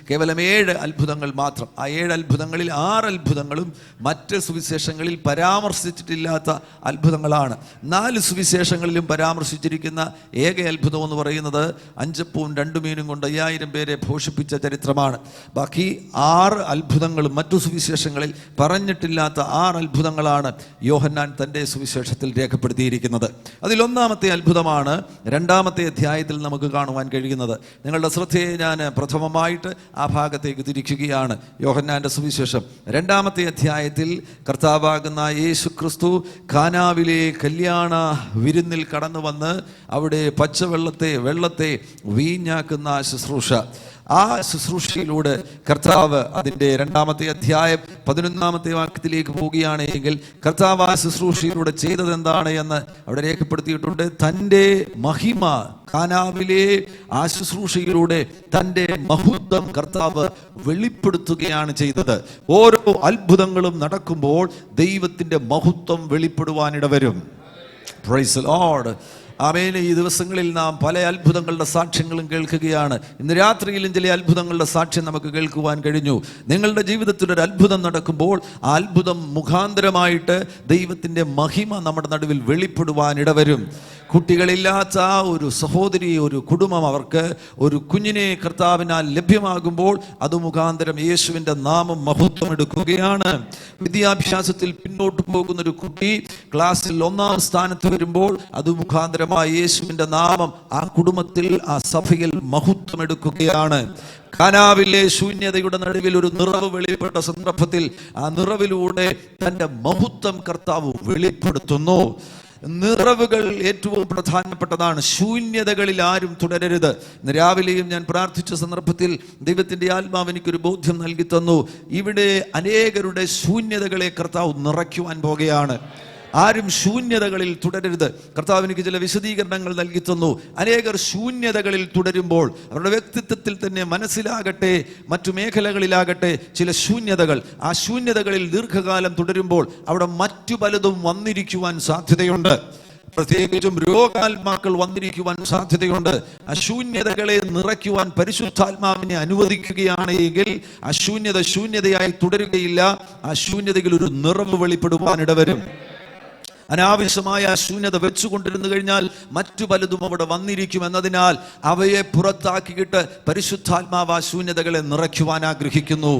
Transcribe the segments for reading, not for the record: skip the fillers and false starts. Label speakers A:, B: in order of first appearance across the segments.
A: കേവലം 7 അത്ഭുതങ്ങൾ മാത്രം. ആ 7 അത്ഭുതങ്ങളിൽ 6 അത്ഭുതങ്ങളും മറ്റ് സുവിശേഷങ്ങളിൽ പരാമർശിച്ചിട്ടില്ലാത്ത അത്ഭുതങ്ങളാണ്. 4 സുവിശേഷങ്ങളിലും പരാമർശിച്ചിരിക്കുന്ന ഏക അത്ഭുതം എന്ന് പറയുന്നത് 5 അപ്പവും 2 മീനും കൊണ്ട് 5000 പേരെ പോഷിപ്പിച്ച ചരിത്രമാണ്. ബാക്കി 6 അത്ഭുതങ്ങളും മറ്റു സുവിശേഷങ്ങളിൽ പറഞ്ഞിട്ടില്ലാത്ത 6 അത്ഭുതങ്ങളാണ് യോഹന്നാൻ തൻ്റെ സുവിശേഷത്തിൽ രേഖപ്പെടുത്തിയിരിക്കുന്നത്. അതിലൊന്നാമത്തെ അത്ഭുതമാണ് 2-ാമത്തെ അധ്യായത്തിൽ നമുക്ക് കാണുവാൻ കഴിയുന്നത്. നിങ്ങളുടെ ശ്രദ്ധയെ ഞാൻ പ്രഥമമായിട്ട് ആ ഭാഗത്തേക്ക് തിരിക്കുകയാണ്. യോഹന്നാന്റെ സുവിശേഷം 2-ാമത്തെ അധ്യായത്തിൽ കർത്താവാകുന്ന യേശു ക്രിസ്തു കാനാവിലെ കല്യാണ വിരുന്നിൽ കടന്നു വന്ന് അവിടെ വെള്ളത്തെ വീഞ്ഞാക്കുന്ന ശുശ്രൂഷ, ആ ശുശ്രൂഷയിലൂടെ കർത്താവ് അതിൻ്റെ 2-ാമത്തെ അധ്യായം 11-ാമത്തെ വാക്യത്തിലേക്ക് പോവുകയാണെങ്കിൽ കർത്താവ് ആ ശുശ്രൂഷയിലൂടെ ചെയ്തത് എന്താണ് എന്ന് അവിടെ രേഖപ്പെടുത്തിയിട്ടുണ്ട്. തൻ്റെ മഹിമ കാനാവിലെ ആ ശുശ്രൂഷയിലൂടെ തൻ്റെ മഹത്വം കർത്താവ് വെളിപ്പെടുത്തുകയാണ് ചെയ്തത്. ഓരോ അത്ഭുതങ്ങളും നടക്കുമ്പോൾ ദൈവത്തിൻ്റെ മഹത്വം വെളിപ്പെടുവാനിടവരും. Praise the Lord. ആമേൻ. ഈ ദിവസങ്ങളിൽ നാം പല അത്ഭുതങ്ങളുടെ സാക്ഷ്യങ്ങളും കേൾക്കുകയാണ്. ഇന്ന് രാത്രിയിലും ചില അത്ഭുതങ്ങളുടെ സാക്ഷ്യം നമുക്ക് കേൾക്കുവാൻ കഴിഞ്ഞു. നിങ്ങളുടെ ജീവിതത്തിൽ ഒരു അത്ഭുതം നടക്കുമ്പോൾ ആ അത്ഭുതം മുഖാന്തരമായിട്ട് ദൈവത്തിൻ്റെ മഹിമ നമ്മുടെ നടുവിൽ വെളിപ്പെടുവാൻ ഇടവരും. കുട്ടികളില്ലാത്ത ഒരു സഹോദരി, ഒരു കുടുംബം, അവർക്ക് ഒരു കുഞ്ഞിനെ കർത്താവിനാൽ ലഭ്യമാകുമ്പോൾ അത് മുഖാന്തരം യേശുവിൻ്റെ നാമം മഹത്വം എടുക്കുകയാണ്. വിദ്യാഭ്യാസത്തിൽ പിന്നോട്ട് പോകുന്ന ഒരു കുട്ടി ക്ലാസ്സിൽ 1-ാം സ്ഥാനത്ത് വരുമ്പോൾ അത് മുഖാന്തരമായി യേശുവിൻ്റെ നാമം ആ കുടുംബത്തിൽ, ആ സഭയിൽ മഹത്വം എടുക്കുകയാണ്. കാനാവിലെ ശൂന്യതയുടെ നടുവിൽ ഒരു നിറവ് വെളിപ്പെട്ട സന്ദർഭത്തിൽ ആ നിറവിലൂടെ തൻ്റെ മഹത്വം കർത്താവ് വെളിപ്പെടുത്തുന്നു. നിറവുകൾ ഏറ്റവും പ്രധാനപ്പെട്ടതാണ്. ശൂന്യതകളിൽ ആരും തുടരരുത്. ഇന്ന് രാവിലെയും ഞാൻ പ്രാർത്ഥിച്ച സന്ദർഭത്തിൽ ദൈവത്തിൻ്റെ ആത്മാവ് എനിക്കൊരു ബോധ്യം നൽകി തന്നു. ഇവിടെ അനേകരുടെ ശൂന്യതകളെ കർത്താവ് നിറയ്ക്കുവാൻ പോകുകയാണ്. ആരും ശൂന്യതകളിൽ തുടരരുത്. കർത്താവ് എനിക്ക് ചില വിശദീകരണങ്ങൾ നൽകി തന്നു. അനേകർ ശൂന്യതകളിൽ തുടരുമ്പോൾ അവരുടെ വ്യക്തിത്വത്തിൽ തന്നെ മനസ്സിലാകട്ടെ, മറ്റു മേഖലകളിലാകട്ടെ ചില ശൂന്യതകൾ, ആ ശൂന്യതകളിൽ ദീർഘകാലം തുടരുമ്പോൾ അവിടെ മറ്റു പലതും വന്നിരിക്കുവാൻ സാധ്യതയുണ്ട്. പ്രത്യേകിച്ചും രോഗാത്മാക്കൾ വന്നിരിക്കുവാൻ സാധ്യതയുണ്ട്. ആ ശൂന്യതകളെ നിറയ്ക്കുവാൻ പരിശുദ്ധാത്മാവിനെ അനുവദിക്കുകയാണ് എങ്കിൽ ആ ശൂന്യതയായി തുടരുകയില്ല. ആ ശൂന്യതയിൽ ഒരു നിറവ് വെളിപ്പെടുവാനിടവരും. അനാവശ്യമായ ശൂന്യത വെച്ചുകൊണ്ടിരുന്നു കഴിഞ്ഞാൽ മറ്റു പലതും അവിടെ വന്നിരിക്കും എന്നതിനാൽ അവയെ പുറത്താക്കിയിട്ട് പരിശുദ്ധാത്മാവ് ആ ശൂന്യതകളെ നിറയ്ക്കുവാൻ ആഗ്രഹിക്കുന്നു.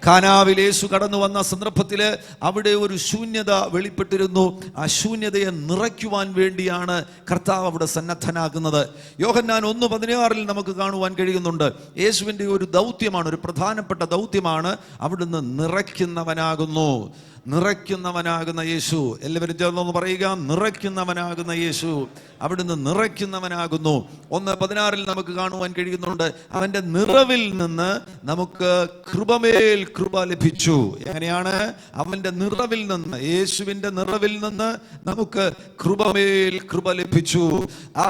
A: കാനാവിൽ യേശു കടന്നു വന്ന സന്ദർഭത്തിൽ അവിടെ ഒരു ശൂന്യത വെളിപ്പെട്ടിരുന്നു. ആ ശൂന്യതയെ നിറയ്ക്കുവാൻ വേണ്ടിയാണ് കർത്താവ് അവിടെ സന്നദ്ധനാകുന്നത്. യോഹന്നാൻ 1:16 നമുക്ക് കാണുവാൻ കഴിയുന്നുണ്ട്. യേശുവിൻ്റെ ഒരു ദൗത്യമാണ്, ഒരു പ്രധാനപ്പെട്ട ദൗത്യമാണ്. അവിടുന്ന് നിറയ്ക്കുന്നവനാകുന്ന യേശു. എല്ലാവരും ചേർന്നൊന്ന് പറയുക, നിറയ്ക്കുന്നവനാകുന്ന യേശു. അവിടുന്ന് നിറയ്ക്കുന്നവനാകുന്നു. 1:16 നമുക്ക് കാണുവാൻ കഴിയുന്നുണ്ട്. അവൻ്റെ നിറവിൽ നിന്ന് നമുക്ക് കൃപമേൽ കൃപ ലഭിച്ചു. എങ്ങനെയാണ്? അവൻ്റെ നിറവിൽ നിന്ന്, യേശുവിൻ്റെ നിറവിൽ നിന്ന് നമുക്ക് കൃപമേൽ കൃപ ലഭിച്ചു. ആ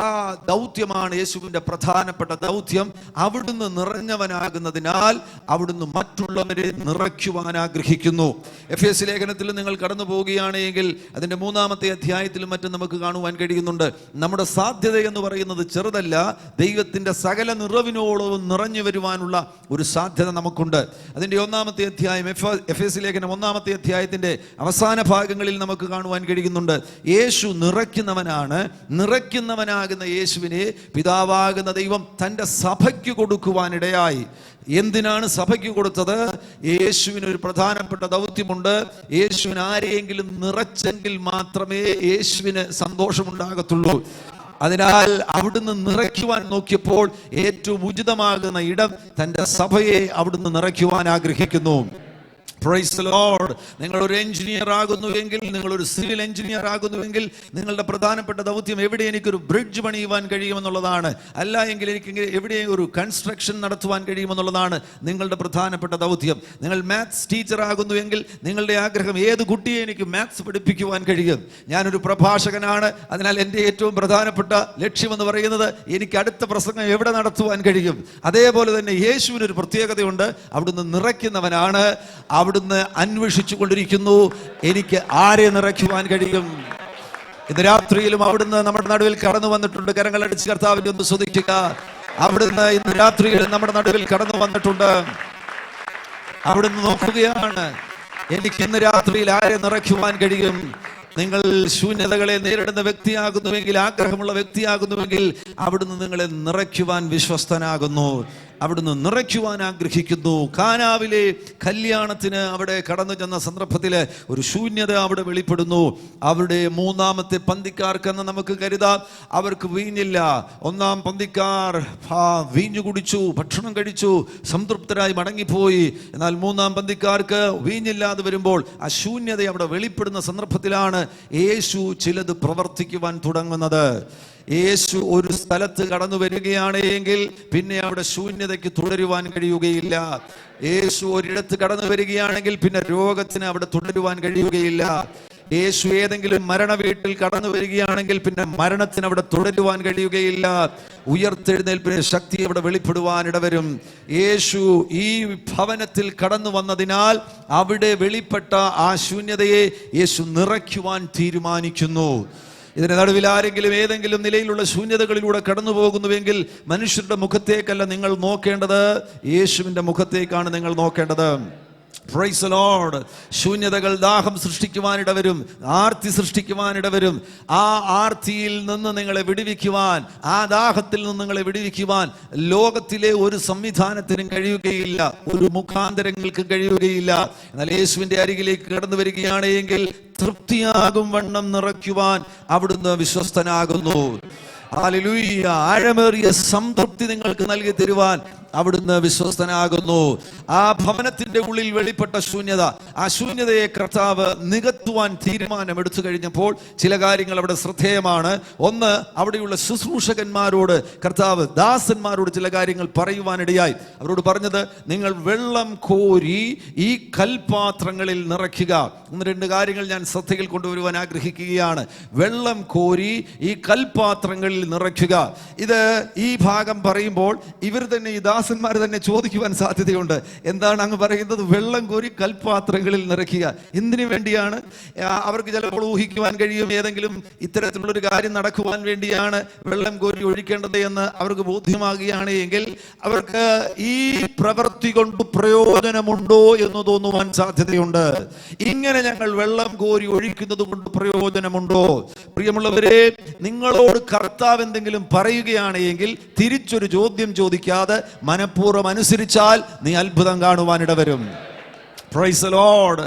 A: ദൗത്യമാണ് യേശുവിൻ്റെ പ്രധാനപ്പെട്ട ദൗത്യം. അവിടുന്ന് നിറഞ്ഞവനാകുന്നതിനാൽ അവിടുന്ന് മറ്റുള്ളവരെ നിറയ്ക്കുവാൻ ആഗ്രഹിക്കുന്നു. എഫേസ്യ ലേഖനത്തിൽ നിങ്ങൾ കടന്നു പോവുകയാണെങ്കിൽ അതിൻ്റെ 3-ാമത്തെ അധ്യായത്തിലും മറ്റും നമുക്ക് കാണുവാൻ കഴിയുന്നുണ്ട്. നമ്മുടെ സാധ്യത എന്ന് പറയുന്നത് ചെറുതല്ല. ദൈവത്തിൻ്റെ സകല നിറവിനോളവും നിറഞ്ഞു വരുവാനുള്ള ഒരു സാധ്യത നമുക്കുണ്ട്. അതിൻ്റെ 1-ാമത്തെ അധ്യായം, എഫേസ്യ ലേഖനം 1-ാമത്തെ അധ്യായത്തിൻ്റെ അവസാന ഭാഗങ്ങളിൽ നമുക്ക് കാണുവാൻ കഴിയുന്നുണ്ട്. യേശു നിറയ്ക്കുന്നവനാകുന്ന യേശുവിനെ പിതാവാകുന്ന ദൈവം തൻ്റെ സഭയ്ക്ക് കൊടുക്കുവാനിടയായി. എന്തിനാണ് സഭയ്ക്ക് കൊടുത്തത്? യേശുവിന് ഒരു പ്രധാനപ്പെട്ട ദൗത്യമുണ്ട്. യേശുവിന് ആരെയെങ്കിലും നിറച്ചെങ്കിൽ മാത്രമേ യേശുവിന് സന്തോഷമുണ്ടാകത്തുള്ളൂ. അതിനാൽ അവിടുന്ന് നിറയ്ക്കുവാൻ നോക്കിയപ്പോൾ ഏറ്റവും ഉചിതമാകുന്ന ഇടം തൻ്റെ സഭയെ അവിടുന്ന് നിറയ്ക്കുവാൻ ആഗ്രഹിക്കുന്നു. Price the Lord. നിങ്ങളൊരു എഞ്ചിനീയർ ആകുന്നുവെങ്കിൽ, നിങ്ങളൊരു സിവിൽ എഞ്ചിനീയർ ആകുന്നുവെങ്കിൽ നിങ്ങളുടെ പ്രധാനപ്പെട്ട ദൗത്യം എവിടെ എനിക്കൊരു ബ്രിഡ്ജ് പണിയുവാൻ കഴിയുമെന്നുള്ളതാണ്. അല്ല എങ്കിൽ എനിക്ക് എവിടെ ഒരു കൺസ്ട്രക്ഷൻ നടത്തുവാൻ കഴിയുമെന്നുള്ളതാണ് നിങ്ങളുടെ പ്രധാനപ്പെട്ട ദൗത്യം. നിങ്ങൾ മാത്സ് ടീച്ചർ ആകുന്നുവെങ്കിൽ നിങ്ങളുടെ ആഗ്രഹം ഏത് കുട്ടിയെ എനിക്ക് മാത്സ് പഠിപ്പിക്കുവാൻ കഴിയും. ഞാനൊരു പ്രഭാഷകനാണ്, അതിനാൽ എൻ്റെ ഏറ്റവും പ്രധാനപ്പെട്ട ലക്ഷ്യമെന്ന് പറയുന്നത് എനിക്ക് അടുത്ത പ്രസംഗം എവിടെ നടത്തുവാൻ കഴിയും. അതേപോലെ തന്നെ യേശുവിനൊരു പ്രത്യേകതയുണ്ട്. അവിടുന്ന് നിറയ്ക്കുന്നവനാണ്. അവിടുന്ന് അന്വേഷിച്ചു കൊണ്ടിരിക്കുന്നു, എനിക്ക് ആരെ നിറയ്ക്കുവാൻ കഴിയും. ഇന്ന് രാത്രിയിലും അവിടുന്ന് നമ്മുടെ നടുവിൽ കടന്നു വന്നിട്ടുണ്ട്. കരങ്ങളടിച്ച് കർത്താവിനെ ഒന്ന് സ്തുതിക്കുക. അവിടുന്ന് ഇന്ന് രാത്രിയിൽ നമ്മുടെ നടുവിൽ കടന്നു വന്നിട്ടുണ്ട്. അവിടുന്ന് നോക്കുകയാണ്, എനിക്ക് ഇന്ന് രാത്രിയിൽ ആരെ നിറയ്ക്കുവാൻ കഴിയും? നിങ്ങൾ ശൂന്യതകളെ നേരിടുന്ന വ്യക്തിയാകുന്നുവെങ്കിൽ, ആഗ്രഹമുള്ള വ്യക്തിയാകുന്നുവെങ്കിൽ, അവിടുന്ന് നിങ്ങളെ നിറയ്ക്കുവാൻ വിശ്വസ്തനാകുന്നു. അവിടുന്ന് നിറയ്ക്കുവാൻ ആഗ്രഹിക്കുന്നു. കാനാവിലെ കല്യാണത്തിന് അവിടെ കടന്നു ചെന്ന സന്ദർഭത്തിൽ ഒരു ശൂന്യത അവിടെ വെളിപ്പെടുന്നു. അവിടെ മൂന്നാമത്തെ പന്തിക്കാർക്കെന്ന് നമുക്ക് കരുതാം, അവർക്ക് വീഞ്ഞില്ല. ഒന്നാം പന്തിക്കാർ വീഞ്ഞു കുടിച്ചു, ഭക്ഷണം കഴിച്ചു, സംതൃപ്തരായി മടങ്ങിപ്പോയി. എന്നാൽ മൂന്നാം പന്തിക്കാർക്ക് വീഞ്ഞില്ലാതെ വരുമ്പോൾ ആ ശൂന്യത അവിടെ വെളിപ്പെടുന്ന സന്ദർഭത്തിലാണ് യേശു ചിലത് പ്രവർത്തിക്കുവാൻ തുടങ്ങുന്നത്. യേശു ഒരു സ്ഥലത്ത് കടന്നു വരികയാണ് എങ്കിൽ പിന്നെ അവിടെ ശൂന്യതയ്ക്ക് തുടരുവാൻ കഴിയുകയില്ല. യേശു ഒരിടത്ത് കടന്നു വരികയാണെങ്കിൽ പിന്നെ രോഗത്തിന് അവിടെ തുടരുവാൻ കഴിയുകയില്ല. യേശു ഏതെങ്കിലും മരണ വീട്ടിൽ കടന്നു വരികയാണെങ്കിൽ പിന്നെ മരണത്തിന് അവിടെ തുടരുവാൻ കഴിയുകയില്ല. ഉയർത്തെഴുന്നേൽപ്പിന് ശക്തി അവിടെ വെളിപ്പെടുവാൻ ഇടവരും. യേശു ഈ ഭവനത്തിൽ കടന്നു വന്നതിനാൽ അവിടെ വെളിപ്പെട്ട ആ ശൂന്യതയെ യേശു നിറയ്ക്കുവാൻ തീരുമാനിക്കുന്നു. ഇതിന് നടുവിൽ ആരെങ്കിലും ഏതെങ്കിലും നിലയിലുള്ള ശൂന്യതകളിലൂടെ കടന്നു പോകുന്നുവെങ്കിൽ മനുഷ്യരുടെ മുഖത്തേക്കല്ല നിങ്ങൾ നോക്കേണ്ടത്, യേശുവിൻ്റെ മുഖത്തേക്കാണ് നിങ്ങൾ നോക്കേണ്ടത്. Price the Lord. ശൂന്യതകൾ ദാഹം സൃഷ്ടിക്കുവാനിടവരും, ആർത്തി സൃഷ്ടിക്കുവാനിടവരും. ആ ആർത്തിയിൽ നിന്ന് നിങ്ങളെ വിടുവിക്കുവാൻ, ആ ദാഹത്തിൽ നിന്ന് നിങ്ങളെ വിടുവിക്കുവാൻ ലോകത്തിലെ ഒരു സംവിധാനത്തിനും കഴിയുകയില്ല, ഒരു മുഖാന്തരങ്ങൾക്കും കഴിയുകയില്ല. എന്നാൽ യേശുവിൻ്റെ അരികിലേക്ക് കടന്നു വരികയാണ് എങ്കിൽ തൃപ്തിയാകും വണ്ണം നിറയ്ക്കുവാൻ അവിടുന്ന് വിശ്വസ്തനാകുന്നു. ഹല്ലേലൂയ. ആഴമേറിയ സംതൃപ്തി നിങ്ങൾക്ക് നൽകി തരുവാൻ അവിടുന്ന് വിശ്വസ്തനാകുന്നു. ആ ഭവനത്തിന്റെ ഉള്ളിൽ വെളിപ്പെട്ട ശൂന്യത, ആ ശൂന്യതയെ കർത്താവ് നികത്തുവാൻ തീരുമാനമെടുത്തു കഴിഞ്ഞപ്പോൾ ചില കാര്യങ്ങൾ അവിടെ ശ്രദ്ധേയമാണ്. ഒന്ന്, അവിടെയുള്ള ശുശ്രൂഷകന്മാരോട് കർത്താവ് ദാസന്മാരോട് ചില കാര്യങ്ങൾ പറയുവാനിടയായി. അവരോട് പറഞ്ഞത്, നിങ്ങൾ വെള്ളം കോരി ഈ കൽപാത്രങ്ങളിൽ നിറയ്ക്കുക. ഒന്ന് രണ്ട് കാര്യങ്ങൾ ഞാൻ ശ്രദ്ധയിൽ കൊണ്ടുവരുവാൻ ആഗ്രഹിക്കുകയാണ്. വെള്ളം കോരി ഈ കൽപാത്രങ്ങളിൽ നിറയ്ക്കുക. ഇത് ഈ ഭാഗം പറയുമ്പോൾ ഇവർ തന്നെ, ഈ ദാസന്മാർ തന്നെ ചോദിക്കുവാൻ സാധ്യതയുണ്ട്, എന്താണ് അങ്ങ് പറയുന്നത് വെള്ളം കോരി കൽപാത്രങ്ങളിൽ നിറയ്ക്കുക? എന്തിനു വേണ്ടിയാണ്? അവർക്ക് ചിലപ്പോൾ ഊഹിക്കുവാൻ കഴിയും, ഏതെങ്കിലും ഇത്തരത്തിലുള്ളൊരു കാര്യം നടക്കുവാൻ വേണ്ടിയാണ് വെള്ളം കോരി ഒഴിക്കേണ്ടത് എന്ന് അവർക്ക് ബോധ്യമാകുകയാണ് എങ്കിൽ അവർക്ക് ഈ പ്രവൃത്തി കൊണ്ട് പ്രയോജനമുണ്ടോ എന്ന് തോന്നുവാൻ സാധ്യതയുണ്ട്. ഇങ്ങനെ ഞങ്ങൾ വെള്ളം കോരി ഒഴിക്കുന്നത് കൊണ്ട് പ്രയോജനമുണ്ടോ? പ്രിയമുള്ളവരെ, നിങ്ങളോട് കർത്താവ് എന്തെങ്കിലും പറയുകയാണ് എങ്കിൽ തിരിച്ചൊരു ചോദ്യം ചോദിക്കാതെ മനഃപൂർവ്വം അനുസരിച്ചാൽ നീ അത്ഭുതം കാണുവാനിടവരും. Price the Lord.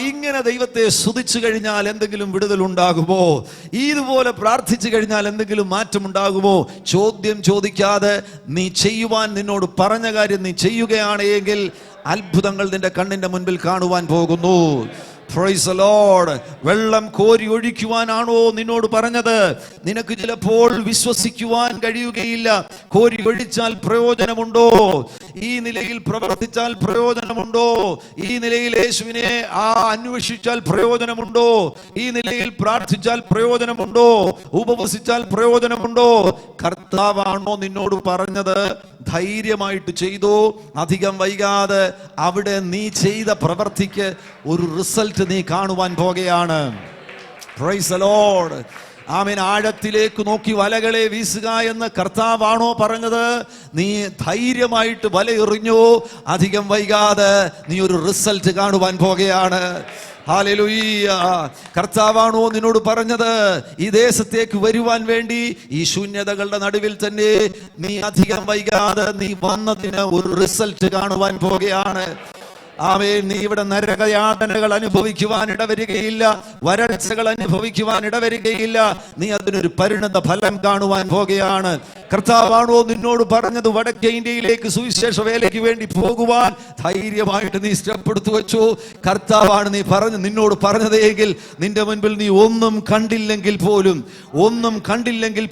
A: ഇങ്ങനെ ദൈവത്തെ സ്തുതിച്ചു കഴിഞ്ഞാൽ എന്തെങ്കിലും വിടുതൽ ഉണ്ടാകുമോ? ഇതുപോലെ പ്രാർത്ഥിച്ചു കഴിഞ്ഞാൽ എന്തെങ്കിലും മാറ്റമുണ്ടാകുമോ? ചോദ്യം ചോദിക്കാതെ നീ ചെയ്യുവാൻ നിന്നോട് പറഞ്ഞ കാര്യം നീ ചെയ്യുകയാണ് എങ്കിൽ അത്ഭുതങ്ങൾ നിന്റെ കണ്ണിന്റെ മുൻപിൽ കാണുവാൻ പോകുന്നു. Price the Lord. വെള്ളം കോരി ഒഴിക്കുവാനാണോ നിന്നോട് പറഞ്ഞത്? നിനക്ക് ചിലപ്പോൾ വിശ്വസിക്കുവാൻ കഴിയുകയില്ല. കോരി ഒഴിച്ചാൽ പ്രയോജനമുണ്ടോ? ഈ നിലയിൽ പ്രവർത്തിച്ചാൽ പ്രയോജനമുണ്ടോ? ഈ നിലയിൽ യേശുവിനെ അന്വേഷിച്ചാൽ പ്രയോജനമുണ്ടോ? ഈ നിലയിൽ പ്രാർത്ഥിച്ചാൽ പ്രയോജനമുണ്ടോ? ഉപവസിച്ചാൽ പ്രയോജനമുണ്ടോ? കർത്താവാണോ നിന്നോട് പറഞ്ഞത്? ധൈര്യമായിട്ട് ചെയ്തോ. അധികം വൈകാതെ അവിടെ നീ ചെയ്ത പ്രവൃത്തിക്ക് ഒരു റിസൾട്ട് നീ കാണുവാൻ പോകുകയാണ്. Praise the Lord. ആമേൻ. ആഴത്തിലേക്ക് നോക്കി വലകളെ വീസുക എന്ന് കർത്താവാണോ പറഞ്ഞത്? നീ ധൈര്യമായിട്ട് വലയെറിഞ്ഞോ. അധികം വൈകാതെ നീ ഒരു റിസൾട്ട് കാണുവാൻ പോകുകയാണ്. ഹല്ലേലൂയ. കർത്താവാണോ നിന്നോട് പറഞ്ഞത്? ഈ ദേശത്തേക്ക് വരുവാൻ വേണ്ടി ഈ ശൂന്യതകളുടെ നടുവിൽ തന്നെ നീ അധികം വൈകാതെ നീ വന്നതിന് ഒരു റിസൾട്ട് കാണുവാൻ പോകുകയാണ്. ആമേൻ. നീ ഇവിടെ നരകയാതനകൾ അനുഭവിക്കുവാൻ ഇടവരികയില്ല, വരൾച്ചകൾ അനുഭവിക്കുവാൻ ഇടവരികയില്ല. നീ അതിനൊരു പരിണത ഫലം കാണുവാൻ പോകുകയാണ്. കർത്താവാണോ നിന്നോട് പറഞ്ഞത് വടക്കേ ഇന്ത്യയിലേക്ക് സുവിശേഷ വേലയ്ക്ക് വേണ്ടി പോകുവാൻ? ധൈര്യമായിട്ട് നീ സ്റ്റെപ്പ് എടുത്തു വെച്ചു. കർത്താവാണ് നിന്നോട് പറഞ്ഞതെങ്കിൽ നിന്റെ മുൻപിൽ നീ ഒന്നും കണ്ടില്ലെങ്കിൽ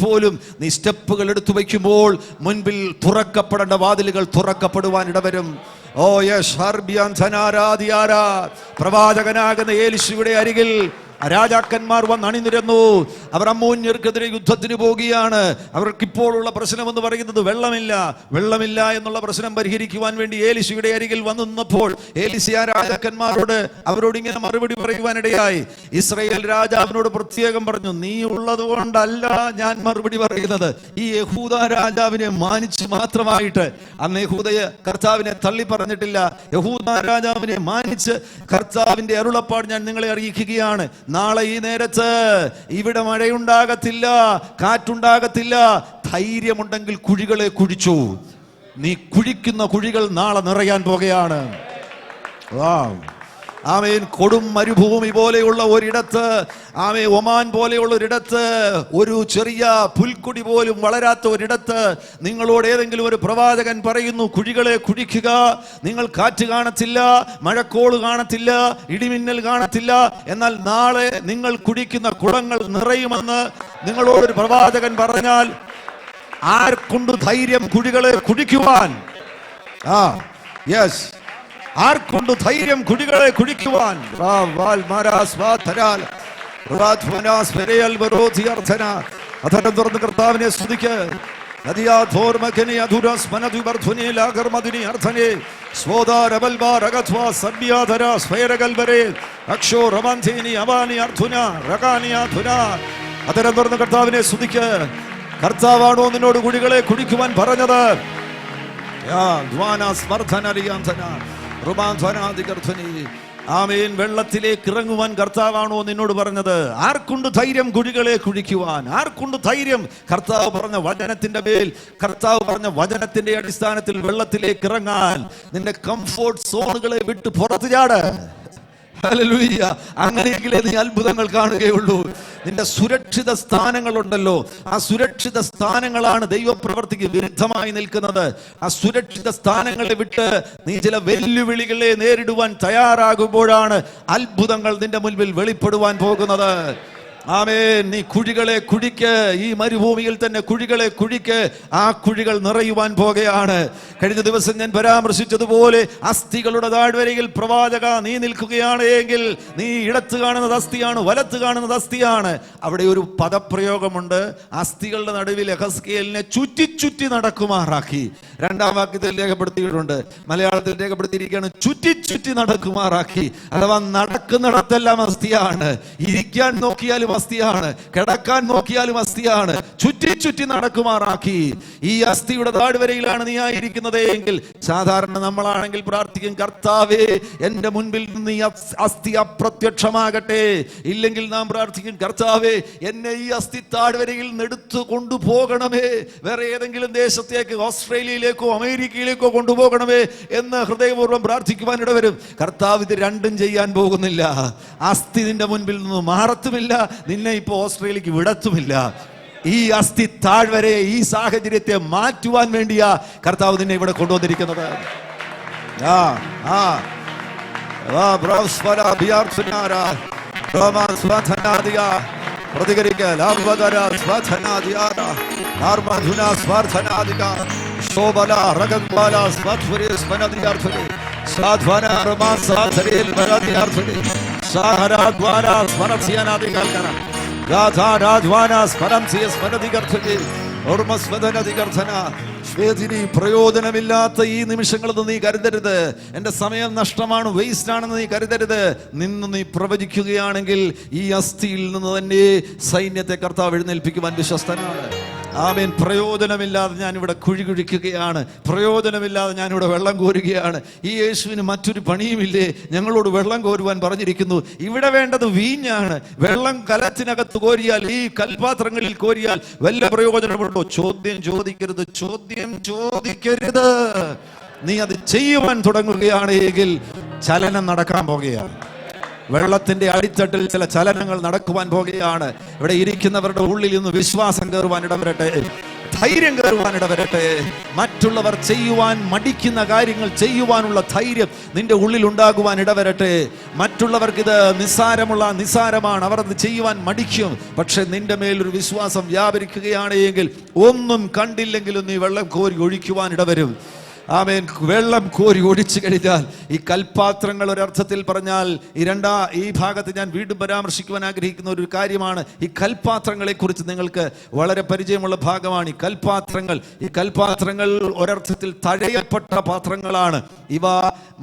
A: പോലും നീ സ്റ്റെപ്പുകൾ എടുത്തു വയ്ക്കുമ്പോൾ മുൻപിൽ തുറക്കപ്പെടേണ്ട വാതിലുകൾ തുറക്കപ്പെടുവാൻ ഇടവരും. പ്രവാചകനാകുന്ന യേശുവിടെ അരികിൽ രാജാക്കന്മാർ വന്ന് അണിനിരന്നു. അവർ അമ്മോന്യർക്കെതിരെ യുദ്ധത്തിന് പോവുകയാണ്. അവർക്കിപ്പോഴുള്ള പ്രശ്നം എന്ന് പറയുന്നത് വെള്ളമില്ല എന്നുള്ള പ്രശ്നം പരിഹരിക്കുവാൻ വേണ്ടി ഏലിശയുടെ അരികിൽ വന്നു നിന്നപ്പോൾ ഏലിശ രാജാക്കന്മാരോട് അവരോട് ഇങ്ങനെ മറുപടി പറയുവാനിടയായി. ഇസ്രായേൽ രാജാവിനോട് പ്രത്യേകം പറഞ്ഞു, നീ ഉള്ളത് കൊണ്ടല്ല ഞാൻ മറുപടി പറയുന്നത്. ഈ യഹൂദ രാജാവിനെ മാനിച്ച് മാത്രമായിട്ട്, അന്ന് യഹൂദയെ കർത്താവിനെ തള്ളി പറഞ്ഞിട്ടില്ല, യഹൂദ രാജാവിനെ മാനിച്ച് കർത്താവിന്റെ അരുളപ്പാട് ഞാൻ നിങ്ങളെ അറിയിക്കുകയാണ്. നാളെ ഈ നേരത്ത് ഇവിടെ മഴയുണ്ടാകത്തില്ല, കാറ്റുണ്ടാകത്തില്ല. ധൈര്യമുണ്ടെങ്കിൽ കുഴികളെ കുഴിച്ചു. നീ കുഴിക്കുന്ന കുഴികൾ നാളെ നിറയാൻ പോകുകയാണ്. ആമേൻ. കൊടും മരുഭൂമി പോലെയുള്ള ഒരിടത്ത്, ആമേ ഒമാൻ പോലെയുള്ള ഒരിടത്ത്, ഒരു ചെറിയ പുൽക്കൊടി പോലും വളരാത്ത ഒരിടത്ത് നിങ്ങളോട് ഏതെങ്കിലും ഒരു പ്രവാചകൻ പറയുന്നു, കുഴികളെ കുഴിക്കുക, നിങ്ങൾ കാറ്റ് കാണത്തില്ല, മഴക്കോള് കാണത്തില്ല, ഇടിമിന്നൽ കാണത്തില്ല, എന്നാൽ നാളെ നിങ്ങൾ കുടിക്കുന്ന കുളങ്ങൾ നിറയുമെന്ന് നിങ്ങളോടൊരു പ്രവാചകൻ പറഞ്ഞാൽ ആർക്കുണ്ട് ധൈര്യം കുഴികളെ കുഴിക്കുവാൻ? യെസ്, ആർക്കുണ്ട് ധൈര്യം കുഴികളെ കുഴിക്കുവാൻ? അധരം തുറന്ന് കർത്താവിനെ സ്തുതിക്ക്. അധരം തുറന്ന് കർത്താവിനെ സ്തുതിക്ക്. കർത്താവാണോ നിന്നോട് കുഴികളെ കുഴിക്കുവാൻ പറഞ്ഞത്? ആമേൻ. വെള്ളത്തിലേക്ക് ഇറങ്ങുവാൻ കർത്താവാണോ നിന്നോട് പറഞ്ഞത്? ആർക്കുണ്ട് ധൈര്യം കുഴികളെ കുഴിക്കുവാൻ? ആർക്കുണ്ട് ധൈര്യം കർത്താവ് പറഞ്ഞ വചനത്തിന്റെ മേൽ, കർത്താവ് പറഞ്ഞ വചനത്തിന്റെ അടിസ്ഥാനത്തിൽ വെള്ളത്തിലേക്ക് ഇറങ്ങാൻ? നിന്റെ കംഫോർട്ട് സോണുകളെ വിട്ട് പുറത്തു ചാട്. ഹല്ലേലൂയ. അങ്ങനെയെങ്കിലേ നീ അത്ഭുതങ്ങൾ കാണുകയുള്ളൂ. നിന്റെ സുരക്ഷിത സ്ഥാനങ്ങളുണ്ടല്ലോ, ആ സുരക്ഷിത സ്ഥാനങ്ങളാണ് ദൈവപ്രവൃത്തിക്ക് വിരുദ്ധമായി നിൽക്കുന്നത്. ആ സുരക്ഷിത സ്ഥാനങ്ങളെ വിട്ട് നീ ചില വെല്ലുവിളികളെ നേരിടുവാൻ തയ്യാറാകുമ്പോഴാണ് അത്ഭുതങ്ങൾ നിന്റെ മുൻപിൽ വെളിപ്പെടുവാൻ പോകുന്നത്. ആമേൻ. നീ കുഴികളെ കുഴിക്ക്, ഈ മരുഭൂമിയിൽ തന്നെ കുഴികളെ കുഴിക്ക്. ആ കുഴികൾ നിറയുവാൻ പോകുകയാണ്. കഴിഞ്ഞ ദിവസം ഞാൻ പരാമർശിച്ചതുപോലെ അസ്ഥികളുടെ താഴ്വരയിൽ പ്രവാചക നീ നിൽക്കുകയാണ് എങ്കിൽ നീ ഇടത്ത് കാണുന്നത് അസ്ഥിയാണ്, വലത്ത് കാണുന്നത് അസ്ഥിയാണ്. അവിടെ ഒരു പദപ്രയോഗമുണ്ട്. അസ്ഥികളുടെ നടുവിൽ യെഹെസ്കേലിനെ ചുറ്റി ചുറ്റി നടക്കുമാറാക്കി. രണ്ടാം വാക്യത്തിൽ രേഖപ്പെടുത്തിയിട്ടുണ്ട്, മലയാളത്തിൽ രേഖപ്പെടുത്തിയിരിക്കുകയാണ്, ചുറ്റി ചുറ്റി നടക്കുമാറാക്കി. അഥവാ നടക്കുന്നിടത്തെല്ലാം അസ്ഥിയാണ്, ഇരിക്കാൻ നോക്കിയാലും അസ്ഥിയാണ്, കിടക്കാൻ നോക്കിയാലും അസ്ഥിയാണ്, ചുറ്റി ചുറ്റി നടക്കുമാറാക്കി. ഈ അസ്ഥിയുടെ താഴ്വരയിലാണ് നീ ആയിരിക്കുന്നത് എങ്കിൽ, സാധാരണ നമ്മളാണെങ്കിൽ പ്രാർത്ഥിക്കും, കർത്താവേ എന്റെ മുൻപിൽ നിന്ന് ഈ അസ്ഥി അപ്രത്യക്ഷമാകട്ടെ. ഇല്ലെങ്കിൽ നാം പ്രാർത്ഥിക്കും, കർത്താവേ എന്നെ ഈ അസ്ഥി താഴ്വരയിൽ എടുത്തു കൊണ്ടുപോകണമേ, വേറെ ഏതെങ്കിലും ദേശത്തേക്ക്, ഓസ്ട്രേലിയയിലേക്കോ അമേരിക്കയിലേക്കോ കൊണ്ടുപോകണമേ എന്ന് ഹൃദയപൂർവ്വം പ്രാർത്ഥിക്കുവാൻ ഇടവരും. കർത്താവ് ഇത് രണ്ടും ചെയ്യാൻ പോകുന്നില്ല. അസ്ഥി നിന്റെ മുൻപിൽ നിന്ന് മാറത്തുമില്ല, നിന്നെ ഇപ്പൊ ഓസ്ട്രേലിയക്ക് വിടത്തുമില്ല. ഈ അസ്ഥി താഴ്വരെ, ഈ സാഹചര്യത്തെ മാറ്റുവാൻ വേണ്ടിയാ കർത്താവ് നിന്നെ ഇവിടെ കൊണ്ടുവന്നിരിക്കുന്നത്. പ്രതികരിക്കൽ പ്രയോജനമില്ലാത്ത ഈ നിമിഷങ്ങളൊന്നും നീ കരുതരുത്. എന്റെ സമയം നഷ്ടമാണ്, വേസ്റ്റ് ആണെന്ന് നീ കരുതരുത്. നിന്ന് നീ പ്രവചിക്കുകയാണെങ്കിൽ ഈ അസ്ഥിയിൽ നിന്ന് തന്നെ സൈന്യത്തെ കർത്താവ് എഴുന്നേൽപ്പിക്കുവാൻ വിശ്വസ്തനാണ്. ആമേൻ. പ്രയോജനമില്ലാതെ ഞാനിവിടെ കുഴി കുഴിക്കുകയാണ്, പ്രയോജനമില്ലാതെ ഞാനിവിടെ വെള്ളം കോരുകയാണ്. ഈ യേശുവിന് മറ്റൊരു പണിയുമില്ലേ? ഞങ്ങളോട് വെള്ളം കോരുവാൻ പറഞ്ഞിരിക്കുന്നു. ഇവിടെ വേണ്ടത് വീഞ്ഞാണ്. വെള്ളം കലത്തിനകത്ത് കോരിയാൽ, ഈ കൽപാത്രങ്ങളിൽ കോരിയാൽ വല്ല പ്രയോജനമുണ്ടോ? ചോദ്യം ചോദിക്കരുത്, ചോദ്യം ചോദിക്കരുത്. നീ അത് ചെയ്യുവാൻ തുടങ്ങുകയാണ് എങ്കിൽ ചലനം നടക്കാൻ പോകുകയാണ്. വെള്ളത്തിന്റെ അടിത്തട്ടിൽ ചില ചലനങ്ങൾ നടക്കുവാൻ പോകുകയാണ്. ഇവിടെ ഇരിക്കുന്നവരുടെ ഉള്ളിൽ നിന്ന് വിശ്വാസം കയറുവാൻ ഇടവരട്ടെ, ധൈര്യം കയറുവാൻ ഇടവരട്ടെ. മറ്റുള്ളവർ ചെയ്യുവാൻ മടിക്കുന്ന കാര്യങ്ങൾ ചെയ്യുവാനുള്ള ധൈര്യം നിന്റെ ഉള്ളിൽ ഉണ്ടാകുവാൻ ഇടവരട്ടെ. മറ്റുള്ളവർക്ക് ഇത് നിസ്സാരമാണ്, അവർ അത് ചെയ്യുവാൻ മടിക്കും. പക്ഷെ നിന്റെ മേലൊരു വിശ്വാസം വ്യാപരിക്കുകയാണ് എങ്കിൽ ഒന്നും കണ്ടില്ലെങ്കിലും നീ വെള്ളം കോരി ഒഴിക്കുവാൻ ഇടവരും. ആമേൻ. വെള്ളം കോരി ഒഴിച്ചു കഴിഞ്ഞാൽ ഈ കൽപാത്രങ്ങൾ ഒരർത്ഥത്തിൽ പറഞ്ഞാൽ ഈ ഭാഗത്ത് ഞാൻ വീണ്ടും പരാമർശിക്കുവാൻ ആഗ്രഹിക്കുന്ന ഒരു കാര്യമാണ്. ഈ കൽപാത്രങ്ങളെ കുറിച്ച് നിങ്ങൾക്ക് വളരെ പരിചയമുള്ള ഭാഗമാണ് ഈ കൽപാത്രങ്ങൾ ഒരർത്ഥത്തിൽ തഴയപ്പെട്ട പാത്രങ്ങളാണ്. ഇവ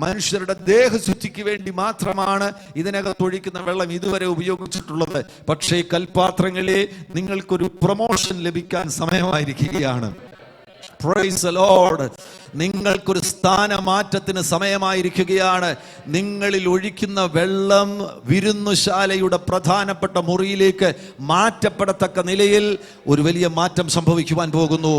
A: മനുഷ്യരുടെ ദേഹശുദ്ധിക്ക് വേണ്ടി മാത്രമാണ് ഇതിനകത്ത് ഒഴിക്കുന്ന വെള്ളം ഇതുവരെ ഉപയോഗിച്ചിട്ടുള്ളത്. പക്ഷേ കൽപാത്രങ്ങളെ നിങ്ങൾക്കൊരു പ്രൊമോഷൻ ലഭിക്കാൻ സമയമായിരിക്കുകയാണ്. Praise the Lord. നിങ്ങൾക്കൊരു സ്ഥാനമാറ്റത്തിന് സമയമായിരിക്കുകയാണ്. നിങ്ങളിൽ ഒഴിക്കുന്ന വെള്ളം വിരുന്നുശാലയുടെ പ്രധാനപ്പെട്ട മുറിയിലേക്ക് മാറ്റപ്പെടത്തക്ക നിലയിൽ ഒരു വലിയ മാറ്റം സംഭവിക്കുവാൻ പോകുന്നു.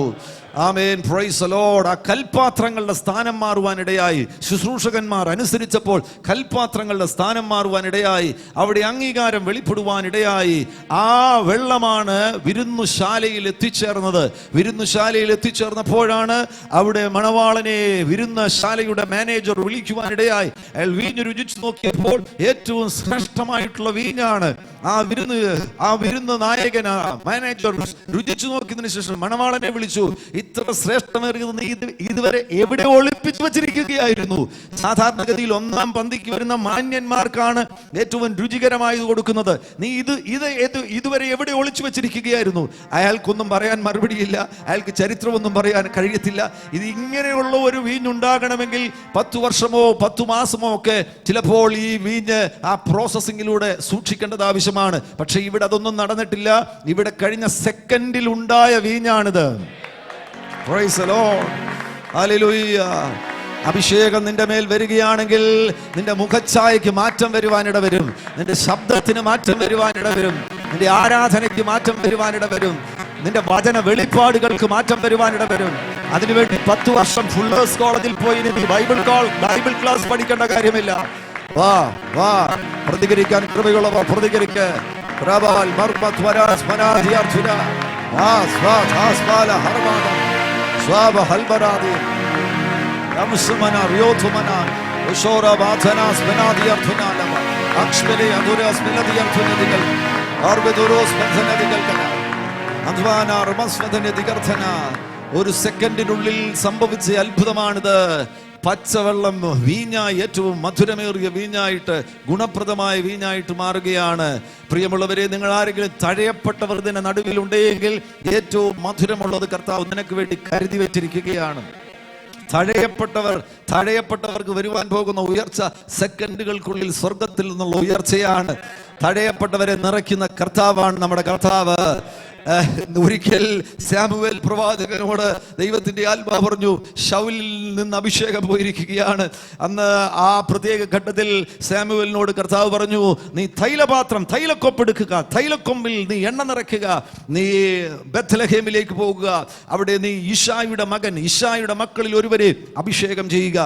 A: ആമേൻ. Praise the Lord. ആ കൽപാത്രങ്ങളുടെ സ്ഥാനം മാറുവാനിടയായി. ശുശ്രൂഷകന്മാർ അനുസരിച്ചപ്പോൾ കൽപാത്രങ്ങളുടെ സ്ഥാനം മാറുവാനിടയായി. അവിടെ അംഗീകാരം വെളിപ്പെടുവാനിടയായി. ആ വെള്ളമാണ് വിരുന്നുശാലയിൽ എത്തിച്ചേർന്നത്. വിരുന്നുശാലയിൽ എത്തിച്ചേർന്നപ്പോഴാണ് അവിടെ മണവാളനെ വിരുന്നുശാലയുടെ മാനേജർ വിളിക്കുവാനിടയായി. അയാൾ വീഞ്ഞ് രുചിച്ചു നോക്കിയപ്പോൾ ഏറ്റവും ശ്രേഷ്ഠമായിട്ടുള്ള വീഞ്ഞാണ്. ആ വിരുന്ന് നായകൻ മാനേജർ രുചിച്ചു നോക്കിയതിനു ശേഷം മണവാളനെ വിളിച്ചു. ഇത്ര ശ്രേഷ്ഠമേറിയത് നീ ഇതുവരെ എവിടെ ഒളിപ്പിച്ചു വച്ചിരിക്കുകയായിരുന്നു? സാധാരണഗതിയിൽ ഒന്നാം പന്തിക്ക് വരുന്ന മാന്യന്മാർക്കാണ് ഏറ്റവും രുചികരമായത് കൊടുക്കുന്നത്. നീ ഇതുവരെ എവിടെ ഒളിച്ചു വെച്ചിരിക്കുകയായിരുന്നു? അയാൾക്കൊന്നും പറയാൻ മറുപടിയില്ല. അയാൾക്ക് ചരിത്രമൊന്നും പറയാൻ കഴിയത്തില്ല. ഇത് ഇങ്ങനെയുള്ള ഒരു വീഞ്ഞുണ്ടാകണമെങ്കിൽ 10 വർഷമോ 10 മാസമോ ഒക്കെ ചിലപ്പോൾ ഈ വീഞ്ഞ് ആ പ്രോസസ്സിങ്ങിലൂടെ സൂക്ഷിക്കേണ്ടത് ആവശ്യമാണ്. പക്ഷെ ഇവിടെ അതൊന്നും നടന്നിട്ടില്ല. ഇവിടെ കഴിഞ്ഞ സെക്കൻഡിൽ ഉണ്ടായ വീഞ്ഞാണിത്. Praise the Lord. Hallelujah. അഭിഷേകം നിന്റെ മേൽ വരികയാണെങ്കിൽ നിന്റെ മുഖഛായയ്ക്ക് മാറ്റം വരുവാനിട വരും. നിന്റെ ശബ്ദത്തിന് മാറ്റം വരുവാനിട വരും. നിന്റെ ആരാധനയ്ക്ക് മാറ്റം വരുവാനിട വരും. നിന്റെ വചന വെളിപ്പാടുകൾക്ക് മാറ്റം വരുവാനിട വരും. അതിനുവേണ്ടി 10 വർഷം ഫുള്ളേഴ്സ് കോളേജിൽ പോയി നീ ബൈബിൾ ക്ലാസ് പഠിക്കേണ്ട കാര്യമില്ല. വാ പ്രതികരിക്കാൻ കൃപയുള്ളവർ പ്രതികരിക്ക്. ഒരു സെക്കൻഡിനുള്ളിൽ സംഭവിച്ച അത്ഭുതമാണിത്. പച്ചവെള്ളം വീഞ്ഞായി, ഏറ്റവും മധുരമേറിയ വീഞ്ഞായിട്ട്, ഗുണപ്രദമായ വീഞ്ഞായിട്ട് മാറുകയാണ്. പ്രിയമുള്ളവരെ, നിങ്ങൾ ആരെങ്കിലും തഴയപ്പെട്ടവർ ഇതിന്റെ നടുവിലുണ്ടെങ്കിൽ ഏറ്റവും മധുരമുള്ളത് കർത്താവ് നിനക്ക് വേണ്ടി കരുതി വെച്ചിരിക്കുകയാണ്. തഴയപ്പെട്ടവർക്ക് വരുവാൻ പോകുന്ന ഉയർച്ച സെക്കൻഡുകൾക്കുള്ളിൽ സ്വർഗത്തിൽ നിന്നുള്ള ഉയർച്ചയാണ്. തഴയപ്പെട്ടവരെ നിറയ്ക്കുന്ന കർത്താവാണ് നമ്മുടെ കർത്താവ്. ഒരിക്കൽ സാമുവേൽ പ്രവാചകനോട് ദൈവത്തിന്റെ ആത്മാവ് പറഞ്ഞു, ശൗലിൽ നിന്ന് അഭിഷേകം പോയിരിക്കുകയാണ്. അന്ന് ആ പ്രത്യേക ഘട്ടത്തിൽ സാമുവേലിനോട് കർത്താവ് പറഞ്ഞു, നീ തൈലക്കൊപ്പെടുക്കുക, തൈലക്കൊമ്പിൽ നീ എണ്ണ നിറയ്ക്കുക, നീ ബത്ലഹേമിലേക്ക് പോകുക, അവിടെ നീ ഇശായുടെ മക്കളിൽ ഒരുവരെ അഭിഷേകം ചെയ്യുക.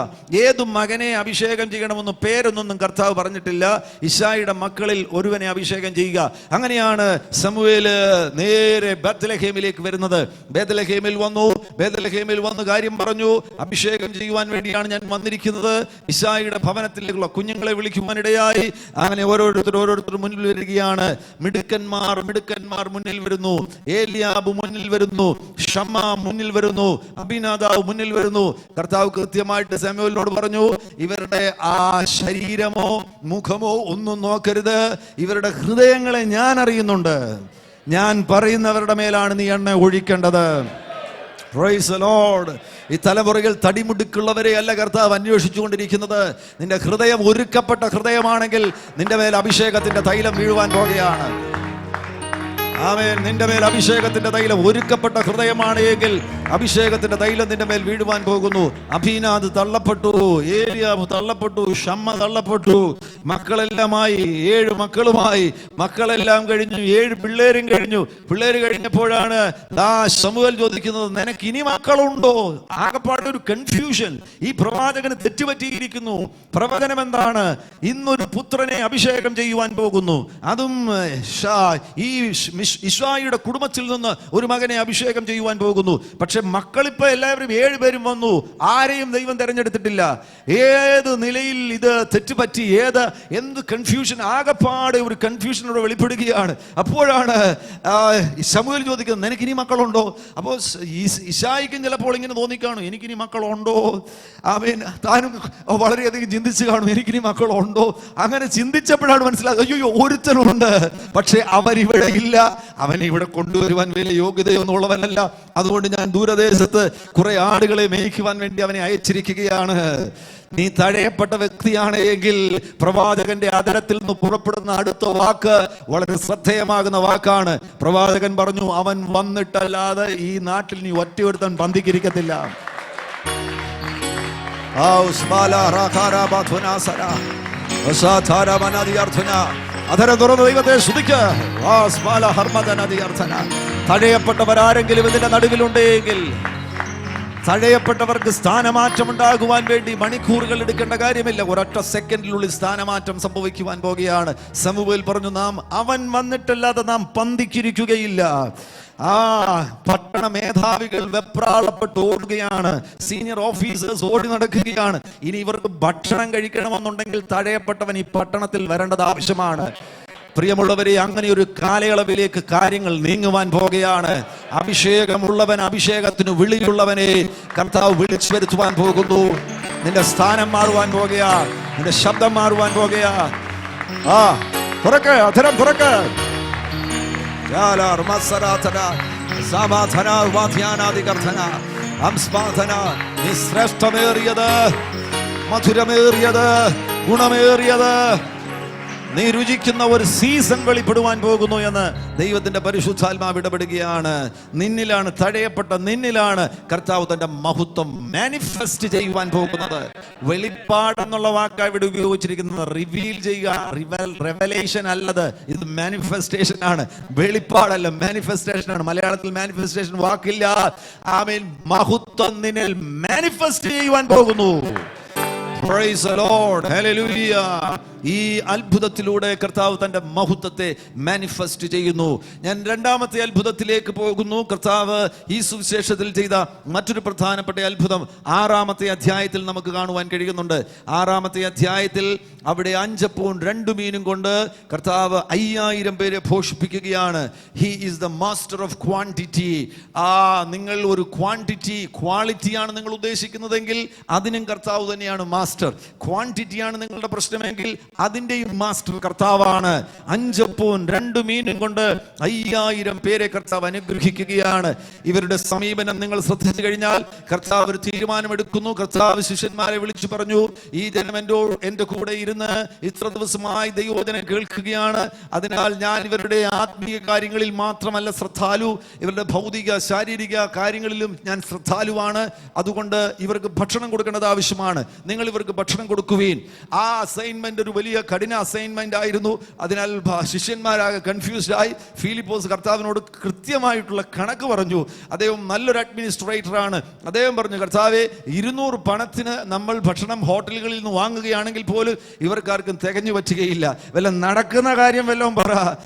A: ഏതു മകനെ അഭിഷേകം ചെയ്യണമെന്ന് പേരൊന്നും കർത്താവ് പറഞ്ഞിട്ടില്ല. ഇശായുടെ മക്കളിൽ ഒരുവനെ അഭിഷേകം ചെയ്യുക. അങ്ങനെയാണ് സമൂവേല് നേരെ ബത്ലഹേമിലേക്ക് വരുന്നത്. ബത്ലഹേമിൽ വന്ന് കാര്യം പറഞ്ഞു, അഭിഷേകം ചെയ്യുവാൻ വേണ്ടിയാണ് ഞാൻ വന്നിരിക്കുന്നത്. ഇശായിയുടെ ഭവനത്തിലേക്കുള്ള കുഞ്ഞുങ്ങളെ വിളിക്കുവാനിടയായി. അങ്ങനെ ഓരോരുത്തർ മുന്നിൽ വരികയാണ്. മിടുക്കന്മാർ മുന്നിൽ വരുന്നു. ഏലിയാബ് മുന്നിൽ വരുന്നു. ഷമ്മ മുന്നിൽ വരുന്നു. അബിനാദാവ് മുന്നിൽ വരുന്നു. കർത്താവ് കൃത്യമായിട്ട് ശമൂവേലിനോട് പറഞ്ഞു, ഇവരുടെ ആ ശരീരമോ മുഖമോ ഒന്നും നോക്കരുത്, ഇവരുടെ ഹൃദയങ്ങളെ ഞാൻ അറിയുന്നുണ്ട്. ഞാൻ പറയുന്നവരുടെ മേലാണ് നീ എണ്ണ ഒഴിക്കേണ്ടത്. Praise the Lord. ഈ തലമുറയിൽ തടിമുടുക്കുള്ളവരെ അല്ല കർത്താവ് അന്വേഷിച്ചുകൊണ്ടിരിക്കുന്നത്. നിന്റെ ഹൃദയം ഒരുക്കപ്പെട്ട ഹൃദയമാണെങ്കിൽ നിന്റെ മേൽ അഭിഷേകത്തിന്റെ തൈലം വീഴുവാൻ പോകുകയാണ്. ആമേൻ. നിന്റെ മേൽ അഭിഷേകത്തിന്റെ തൈലം ഒരുക്കപ്പെട്ട ഹൃദയമാണ് എങ്കിൽ അഭിഷേകത്തിന്റെ തൈലം നിന്റെ മേൽ വീഴുവാൻ പോകുന്നു. അബീനാദ് തള്ളപ്പെട്ടു, ഏലിയാബ് തള്ളപ്പെട്ടു, ഷമ്മ തള്ളപ്പെട്ടു. മക്കളെല്ലാമായി 7 മക്കളുമായി. മക്കളെല്ലാം കഴിഞ്ഞു, 7 പിള്ളേരും കഴിഞ്ഞു. പിള്ളേര് കഴിഞ്ഞപ്പോഴാണ് ശമൂവേൽ ചോദിക്കുന്നത്, നിനക്ക് ഇനി മക്കളുണ്ടോ? ആകെപ്പാടെ ഒരു കൺഫ്യൂഷൻ. ഈ പ്രവാചകന് തെറ്റുപറ്റിയിരിക്കുന്നു. പ്രവചനം എന്താണ്? ഇന്നൊരു പുത്രനെ അഭിഷേകം ചെയ്യുവാൻ പോകുന്നു. അതും ഈ ഇശ്വായിയുടെ കുടുംബത്തിൽ നിന്ന് ഒരു മകനെ അഭിഷേകം ചെയ്യുവാൻ പോകുന്നു. പക്ഷെ മക്കളിപ്പോ എല്ലാവരും 7 പേരും വന്നു. ആരെയും ദൈവം തെരഞ്ഞെടുത്തിട്ടില്ല. ഏത് നിലയിൽ ഇത് തെറ്റുപറ്റി, ഏത് എന്ത് കൺഫ്യൂഷൻ, ആകെപ്പാടെ ഒരു കൺഫ്യൂഷനോട് വെളിപ്പെടുകയാണ്. അപ്പോഴാണ് ശമൂവേൽ ചോദിക്കുന്നത്, നിനക്കിനി മക്കളുണ്ടോ? അപ്പോൾ ഇശായിക്കും ചിലപ്പോൾ ഇങ്ങനെ തോന്നിക്കാണും, എനിക്കിനി മക്കളുണ്ടോ? ആമേൻ. താനും വളരെയധികം ചിന്തിച്ച് കാണും, എനിക്കിനി മക്കളുണ്ടോ? അങ്ങനെ ചിന്തിച്ചപ്പോഴാണ് മനസ്സിലായത്, അയ്യോ ഒരുത്തനുണ്ട്, പക്ഷെ അവരിവിടെ ഇല്ല, അവനെ ഇവിടെ കൊണ്ടുവരുവാൻ വലിയ യോഗ്യതയൊന്നും ഉള്ളവനല്ല. അതുകൊണ്ട് ഞാൻ ദൂരദേശത്ത് കുറെ ആടുകളെ മേയ്ക്കുവാൻ വേണ്ടി അവനെ അയച്ചിരിക്കുകയാണ്. നീ തഴയപ്പെട്ട വ്യക്തിയാണ് എങ്കിൽ പ്രവാചകന്റെ അതരത്തിൽ നിന്ന് പുറപ്പെടുന്ന അടുത്ത വാക്ക് വളരെ ശ്രദ്ധേയമാകുന്ന വാക്കാണ്. പ്രവാചകൻ പറഞ്ഞു, അവൻ വന്നിട്ടല്ലാതെ ഈ നാട്ടിൽ നീ ഒറ്റയൊരുത്തൻ ബന്ധിക്കിരിക്കത്തില്ല. അതരം തുറന്ന് ദൈവത്തെ സ്തുതിക്ക്. തഴയപ്പെട്ടവരാരെങ്കിലും ഇതിന്റെ നടുവിലുണ്ടെങ്കിൽ, തഴയപ്പെട്ടവർക്ക് സ്ഥാനമാറ്റം ഉണ്ടാകുവാൻ വേണ്ടി മണിക്കൂറുകൾ എടുക്കേണ്ട കാര്യമില്ല, ഒരൊറ്റ സെക്കൻഡിനുള്ളിൽ സ്ഥാനമാറ്റം സംഭവിക്കുവാൻ പോകുകയാണ്. സമൂവേൽ പറഞ്ഞു, അവൻ വന്നിട്ടല്ലാതെ നാം പന്തിക്കിരിക്കുകയില്ല. പട്ടണ മേധാവികൾ വെപ്രാളപ്പെട്ട് ഓടുകയാണ്, സീനിയർ ഓഫീസേഴ്സ് ഓടി നടക്കുകയാണ്. ഇനി ഇവർക്ക് ഭക്ഷണം കഴിക്കണമെന്നുണ്ടെങ്കിൽ തഴയപ്പെട്ടവൻ ഈ പട്ടണത്തിൽ വരേണ്ടത് ആവശ്യമാണ്. പ്രിയമുള്ളവരെ, അങ്ങനെ ഒരു കാലയളവിലേക്ക് കാര്യങ്ങൾ നീങ്ങുവാൻ പോകുകയാണ്. അഭിഷേകമുള്ളവൻ, അഭിഷേകത്തിന് വിളിയുള്ളവനെ കർത്താവ് വിളിച്ചു വരുത്തുവാൻ പോകുന്നു. നിന്റെ സ്ഥാനം മാറുവാൻ പോകുക, നിന്റെ ശബ്ദം മാറുവാൻ പോകുക. തുറക്ക്, അധരം തുറക്ക്. നീ ശ്രേഷ്ഠമേറിയത്, മധുരമേറിയത്, ഗുണമേറിയത്, നീ രുചിക്കുന്ന ഒരു സീസൺ വെളിപ്പെടുവാൻ പോകുന്നു എന്ന് ദൈവത്തിന്റെ പരിശുദ്ധാത്മാവ് ഇടപെടുകയാണ്. നിന്നിലാണ്, തഴയപ്പെട്ട നിന്നിലാണ് കർത്താവ് തന്റെ മഹത്വം മാനിഫെസ്റ്റ് ചെയ്യുവാൻ പോകുന്നത്. വെളിപ്പാടെന്നുള്ള വാക്കാണ് ഇവിടെ ഉപയോഗിച്ചിരിക്കുന്നത്. റിവീൽ ചെയ്യുക, റെവലേഷൻ അല്ലത്, ഇത് മാനിഫെസ്റ്റേഷൻ ആണ്. വെളിപ്പാടല്ല, മാനിഫെസ്റ്റേഷൻ ആണ്. മലയാളത്തിൽ മാനിഫെസ്റ്റേഷൻ വാക്കില്ല. ആമേൻ. മഹത്വം നിന്നിൽ മാനിഫെസ്റ്റ് ചെയ്യുവാൻ പോകുന്നു. Praise the Lord. Hallelujah. ഈ അത്ഭുതത്തിലൂടെ കർത്താവ് തന്റെ മഹത്വത്തെ മാനിഫെസ്റ്റ് ചെയ്യുന്നു. ഞാൻ രണ്ടാമത്തെ അത്ഭുതത്തിലേക്ക് പോകുന്നു. കർത്താവ് ഈ സുവിശേഷത്തിൽ ചെയ്ത മറ്റൊരു പ്രധാനപ്പെട്ട അത്ഭുതം 6-ാമത്തെ അധ്യായത്തിൽ നമുക്ക് കാണുവാൻ കഴിയുന്നുണ്ട്. 6-ാമത്തെ അധ്യായത്തിൽ അവിടെ 5 അപ്പവും 2 മീനും കൊണ്ട് കർത്താവ് 5000 പേരെ പോഷിപ്പിക്കുകയാണ്. He is the master of quantity. നിങ്ങൾ ഒരു ക്വാളിറ്റിയാണ് നിങ്ങൾ ഉദ്ദേശിക്കുന്നതെങ്കിൽ അതിനും കർത്താവ് തന്നെയാണ് മാസ്റ്റർ. ക്വാണ്ടിറ്റിയാണ് നിങ്ങളുടെ പ്രശ്നമെങ്കിൽ അതിന്റെയും മാസ്റ്റർ കർത്താവാണ്. 5 അപ്പവും 2 മീനും കൊണ്ട് 5000 പേരെ കർത്താവ് അനുഗ്രഹിക്കുകയാണ്. ഇവരുടെ സമീപനം നിങ്ങൾ ശ്രദ്ധിച്ചു കഴിഞ്ഞാൽ കർത്താവ് ഒരു തീരുമാനമെടുക്കുന്നു. കർത്താവ് ശിഷ്യന്മാരെ വിളിച്ചു പറഞ്ഞു, ഈ ജനം എന്റെ കൂടെ ഇരുന്ന് ഇത്ര ദിവസമായി ദൈവവചനം കേൾക്കുകയാണ്. അതിനാൽ ഞാൻ ഇവരുടെ ആത്മീയ കാര്യങ്ങളിൽ മാത്രമല്ല ശ്രദ്ധാലു, ഇവരുടെ ഭൗതിക ശാരീരിക കാര്യങ്ങളിലും ഞാൻ ശ്രദ്ധാലുവാണ്. അതുകൊണ്ട് ഇവർക്ക് ഭക്ഷണം കൊടുക്കേണ്ടത് ആവശ്യമാണ്. നിങ്ങൾ ഇവർക്ക് ഭക്ഷണം കൊടുക്കുവീൻ. ആ അസൈൻമെന്റ് ഒരു വലിയ കഠിന അസൈൻമെന്റ് ആയിരുന്നു. അതിനാൽ ശിഷ്യന്മാരാകെ കൺഫ്യൂസ്ഡ് ആയി. ഫിലിപ്പോസ് കർത്താവിനോട് കൃത്യമായിട്ടുള്ള കണക്ക് പറഞ്ഞു. അദ്ദേഹം നല്ലൊരു അഡ്മിനിസ്ട്രേറ്റർ ആണ്. അദ്ദേഹം പറഞ്ഞു, കർത്താവേ, 200 പണത്തിന് നമ്മൾ ഭക്ഷണം ഹോട്ടലുകളിൽ നിന്ന് വാങ്ങുകയാണെങ്കിൽ പോലും ഇവർക്കാർക്കും തികഞ്ഞു പറ്റുകയില്ല. വല്ല നടക്കുന്ന കാര്യം വല്ലതും പറ,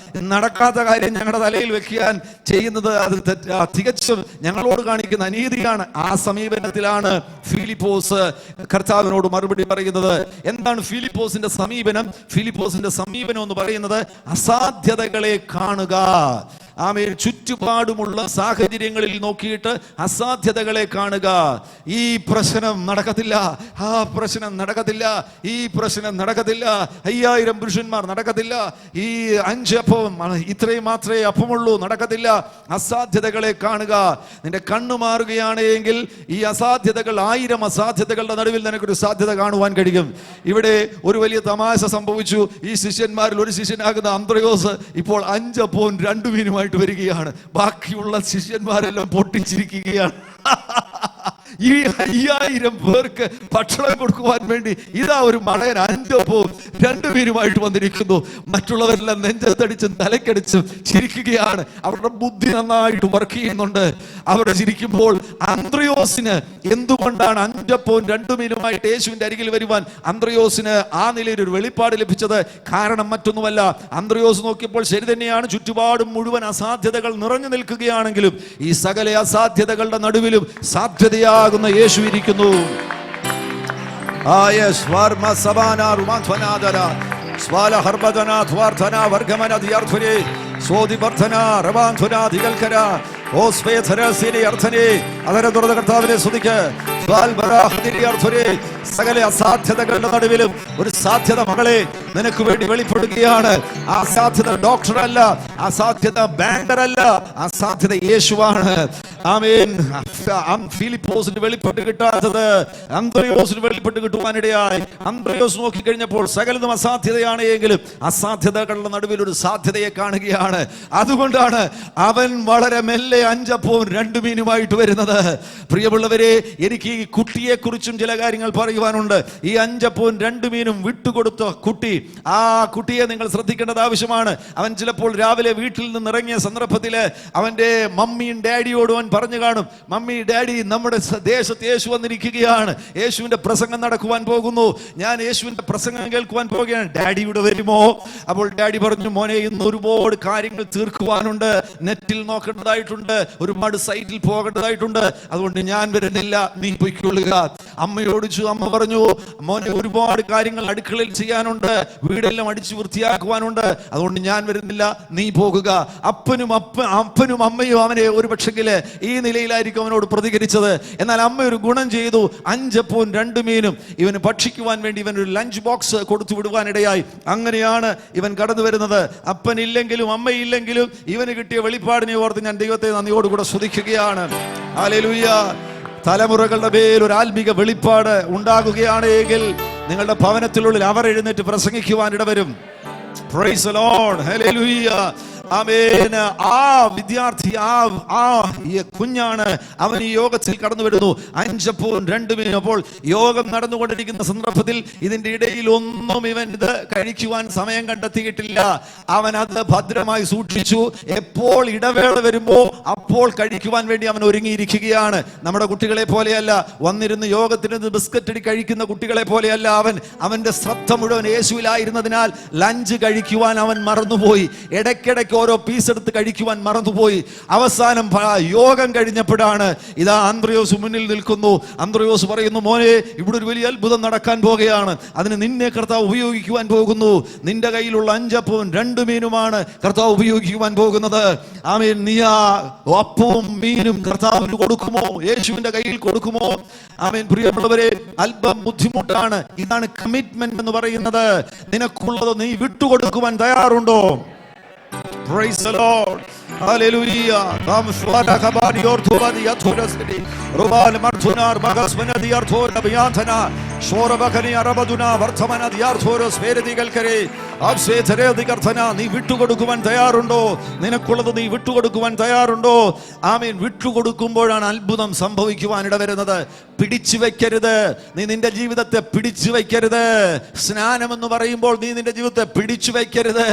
A: നടക്കാത്ത കാര്യം ഞങ്ങളുടെ തലയിൽ വെക്കാൻ ചെയ്യുന്നത് അത് തികച്ചും ഞങ്ങളോട് കാണിക്കുന്ന അനീതിയാണ്. ആ സമീപനത്തിലാണ് ഫിലിപ്പോസ് കർത്താവിനോട് മറുപടി പറയുന്നത്. എന്താണ് ഫിലിപ്പോസിന്റെ സമീപനം? ഫിലിപ്പോസിന്റെ സമീപനം എന്ന് പറയുന്നത് അസാധ്യതകളെ കാണുക. ആമേൻ. ചുറ്റുപാടുമുള്ള സാഹചര്യങ്ങളിൽ നോക്കിയിട്ട് അസാധ്യതകളെ കാണുക. ഈ പ്രശ്നം നടക്കത്തില്ല, ആ പ്രശ്നം നടക്കത്തില്ല, ഈ പ്രശ്നം നടക്കത്തില്ല, 5000 പുരുഷന്മാർ നടക്കത്തില്ല, ഈ 5 അപ്പം ഇത്രയും മാത്രമേ അപ്പമുള്ളൂ, നടക്കത്തില്ല. അസാധ്യതകളെ കാണുക. നിന്റെ കണ്ണു മാറുകയാണ് എങ്കിൽ ഈ അസാധ്യതകൾ, 1000 അസാധ്യതകളുടെ നടുവിൽ നിനക്കൊരു സാധ്യത കാണുവാൻ കഴിയും. ഇവിടെ ഒരു വലിയ തമാശ സംഭവിച്ചു. ഈ ശിഷ്യന്മാരിൽ ഒരു ശിഷ്യനാകുന്ന അന്ത്രയോസ് ഇപ്പോൾ 5 അപ്പവും 2 മീനുമായി വരികയാണ്. ബാക്കിയുള്ള ശിഷ്യന്മാരെല്ലാം പൊട്ടിച്ചിരിക്കുകയാണ്. ഈ 5000 പേർക്ക് ഭക്ഷണം കൊടുക്കുവാൻ വേണ്ടി ഇതാ ഒരു മടയൻ 5 അപ്പവും 2 മീനുമായിട്ട് വന്നിരിക്കുന്നു. മറ്റുള്ളവരെല്ലാം നെഞ്ചത്തടിച്ചും തലക്കടിച്ചും ചിരിക്കുകയാണ്. അവരുടെ ബുദ്ധി നന്നായിട്ട് വർക്ക് ചെയ്യുന്നുണ്ട്. അവരുടെ ചിരിക്കുമ്പോൾ അന്ത്രയോസിന് എന്തുകൊണ്ടാണ് 5 അപ്പവും 2 മീനുമായിട്ട് യേശുവിന്റെ അരികിൽ വരുവാൻ അന്ത്രയോസിന് ആ നിലയിൽ ഒരു വെളിപ്പാട് ലഭിച്ചത്? കാരണം മറ്റൊന്നുമല്ല. അന്ത്രയോസ് നോക്കിയപ്പോൾ ശരി തന്നെയാണ്, ചുറ്റുപാടും മുഴുവൻ അസാധ്യതകൾ നിറഞ്ഞു നിൽക്കുകയാണെങ്കിലും ഈ സകല അസാധ്യതകളുടെ നടുവിലും സാധ്യതയാകുന്ന യേശു ഇരിക്കുന്നു. സ്വാല ഹർബദന ധ്വാർധന വർഗമന ദിയാർധുരേ സോതി വർധന റവാന്ധുന ദിഗൽക്കര ഓ സ്വേധരസിനി അർത്ഥനെ അതര തുറന്ന കർത്താവിനെ സ്തുതിക്ക്. സകല അസാധ്യതകളുടെ നടുവിലും ഒരു സാധ്യത മകളെ നിനക്ക് വേണ്ടി വെളിപ്പെടുകയാണ്. ആ സാധ്യത ഡോക്ടറല്ല, ആ സാധ്യത ബാങ്കർ അല്ല, ആ സാധ്യത യേശുവാണ്. ആമേൻ. ഫിലിപ്പോസിന് വെളിപ്പെട്ട് കിട്ടാത്തത് അന്ത്രയോസിന് വെളിപ്പെട്ട് കിട്ടുവാനിടയായി. അന്ത്രയോസ് നോക്കിക്കഴിഞ്ഞപ്പോൾ സകലതും അസാധ്യതയാണ് എങ്കിലും അസാധ്യതകളുടെ നടുവിൽ ഒരു സാധ്യതയെ കാണുകയാണ്. അതുകൊണ്ടാണ് അവൻ വളരെ മെല്ലെ 5 അപ്പവും 2 മീനുമായിട്ട് വരുന്നത്. പ്രിയമുള്ളവരെ, എനിക്ക് ഈ കുട്ടിയെ കുറിച്ചും ചില കാര്യങ്ങൾ പറയുവാനുണ്ട്. ഈ 5 അപ്പവും 2 മീനും വിട്ടുകൊടുത്ത കുട്ടി, ആ കുട്ടിയെ നിങ്ങൾ ശ്രദ്ധിക്കേണ്ടത് ആവശ്യമാണ്. അവൻ ചിലപ്പോൾ രാവിലെ വീട്ടിൽ നിന്ന് ഇറങ്ങിയ സന്ദർഭത്തിൽ അവന്റെ മമ്മിയും ഡാഡിയോടും അവൻ പറഞ്ഞു കാണും, മമ്മി ഡാഡി, നമ്മുടെ ദേശത്ത് യേശു വന്നിരിക്കുകയാണ്, യേശുവിന്റെ പ്രസംഗം നടക്കുവാൻ പോകുന്നു, ഞാൻ യേശുവിന്റെ പ്രസംഗം കേൾക്കുവാൻ പോവുകയാണ്, ഡാഡി ഇവിടെ വരുമോ? അപ്പോൾ ഡാഡി പറഞ്ഞു, മോനെ, ഇന്ന് ഒരുപാട് കാര്യങ്ങൾ തീർക്കുവാനുണ്ട്, നെറ്റിൽ നോക്കേണ്ടതായിട്ടുണ്ട്, ഒരുപാട് സൈറ്റിൽ പോകേണ്ടതായിട്ടുണ്ട്, അതുകൊണ്ട് ഞാൻ വരുന്നില്ല, നീ പൊയ്ക്കൊള്ളുക. അമ്മയോട് അമ്മ പറഞ്ഞു, മോനെ, ഒരുപാട് കാര്യങ്ങൾ അടുക്കളയിൽ ചെയ്യാനുണ്ട്, വീടെല്ലാം അടിച്ചു വൃത്തിയാക്കുവാനുണ്ട്, അതുകൊണ്ട് ഞാൻ വരുന്നില്ല, നീ പോകുക. അപ്പനും അമ്മയും അവനെ ഒരു പക്ഷെങ്കില് ഈ നിലയിലായിരിക്കും അവനോട് പ്രതികരിച്ചത്. എന്നാൽ അമ്മ ഒരു ഗുണം ചെയ്തു. 5 അപ്പവും 2 മീനും ഇവന് ഭക്ഷിക്കുവാൻ വേണ്ടി ഇവൻ ഒരു ലഞ്ച് ബോക്സ് കൊടുത്തു വിടുവാനിടയായി. അങ്ങനെയാണ് ഇവൻ കടന്നു വരുന്നത്. അപ്പനില്ലെങ്കിലും അമ്മയില്ലെങ്കിലും ഇവന് കിട്ടിയ വെളിപ്പാടിനെ ഓർത്ത് ഞാൻ ദൈവത്തെ നന്ദിയോടുകൂടെ സ്തുതിക്കുകയാണ്. ഹല്ലേലൂയ. തലമുറകളുടെ മേൽ ഒരു ആത്മീക വെളിപ്പാട് ഉണ്ടാകുകയാണ് എങ്കിൽ നിങ്ങളുടെ ഭവനത്തിനുള്ളിൽ അവർ എഴുന്നേറ്റ് പ്രസംഗിക്കുവാൻ ഇടവരും. Praise the Lord. ഹല്ലേലൂയ. ആമേൻ. ആ വിദ്യാർത്ഥി, ഈ കുഞ്ഞാണ്, അവൻ ഈ യോഗത്തിൽ കടന്നു വരുന്നു. 5 അപ്പവും 2 മീനും. അപ്പോൾ യോഗം നടന്നുകൊണ്ടിരിക്കുന്ന സന്ദർഭത്തിൽ ഇതിന്റെ ഇടയിൽ ഒന്നും ഇവൻ ഇത് കഴിക്കുവാൻ സമയം കണ്ടെത്തിയിട്ടില്ല. അവൻ അത് ഭദ്രമായി സൂക്ഷിച്ചു. എപ്പോൾ ഇടവേള വരുമ്പോ അപ്പോൾ കഴിക്കുവാൻ വേണ്ടി അവൻ ഒരുങ്ങിയിരിക്കുകയാണ്. നമ്മുടെ കുട്ടികളെ പോലെയല്ല, വന്നിരുന്ന് യോഗത്തിന് ബിസ്ക്കറ്റ് അടി കഴിക്കുന്ന കുട്ടികളെ പോലെയല്ല അവൻ. അവന്റെ ശ്രദ്ധ മുഴുവൻ യേശുവിലായിരുന്നതിനാൽ ലഞ്ച് കഴിക്കുവാൻ അവൻ മറന്നുപോയി. ഇടയ്ക്കിടയ്ക്ക് ഓരോ പീസ് എടുത്ത് കഴിക്കുവാൻ മറന്നുപോയി. അവസാനം യോഗം കഴിഞ്ഞപ്പോഴാണ് ഇതാ അന്ത്രയോസ് മുന്നിൽ നിൽക്കുന്നു. അന്ത്രയോസ് പറയുന്നു, മോനെ, ഇവിടെ ഒരു വലിയ അത്ഭുതം നടക്കാൻ പോകുകയാണ്, അതിന് നിന്നെ കർത്താവ് ഉപയോഗിക്കുവാൻ പോകുന്നു. നിന്റെ കയ്യിലുള്ള 5 അപ്പവും 2 മീനുമാണ് കർത്താവ് ഉപയോഗിക്കുവാൻ പോകുന്നത്. ആമേൻ. നീ ആ അപ്പവും മീനും കർത്താവിന് കൊടുക്കുമോ? യേശുവിന്റെ കയ്യിൽ കൊടുക്കുമോ? ആമേൻ. പ്രിയമുള്ളവരെ, അല്പം ബുദ്ധിമുട്ടാണ്. ഇതാണ് കമ്മിറ്റ്മെന്റ് എന്ന് പറയുന്നത്. നിനക്കുള്ളത് നീ വിട്ടുകൊടുക്കുവാൻ തയ്യാറുണ്ടോ? Praise the Lord. Hallelujah. Ram swara khabari or thobadi athorasni. Robal marthunar bagasmana diyar thor abyanthana. Shora bakani arabaduna varthamana diyar thoras veredigal kare. Abse theredigarthana. Nee vittu kodukkuvan thayarundo? Ninakkullathu nee vittu kodukkuvan thayarundo? Amen. Vittu kodukkumboഴാണ് അത്ഭുതം സംഭവിക്കുവാൻ ഇടവരുന്നത്. പിടിച്ചു വെക്കരുത്. നീ നിന്റെ ജീവിതത്തെ പിടിച്ചു വെക്കരുത്. സ്നാനം എന്ന് പറയുമ്പോൾ നീ നിന്റെ ജീവിതത്തെ പിടിച്ചു വെക്കരുത്.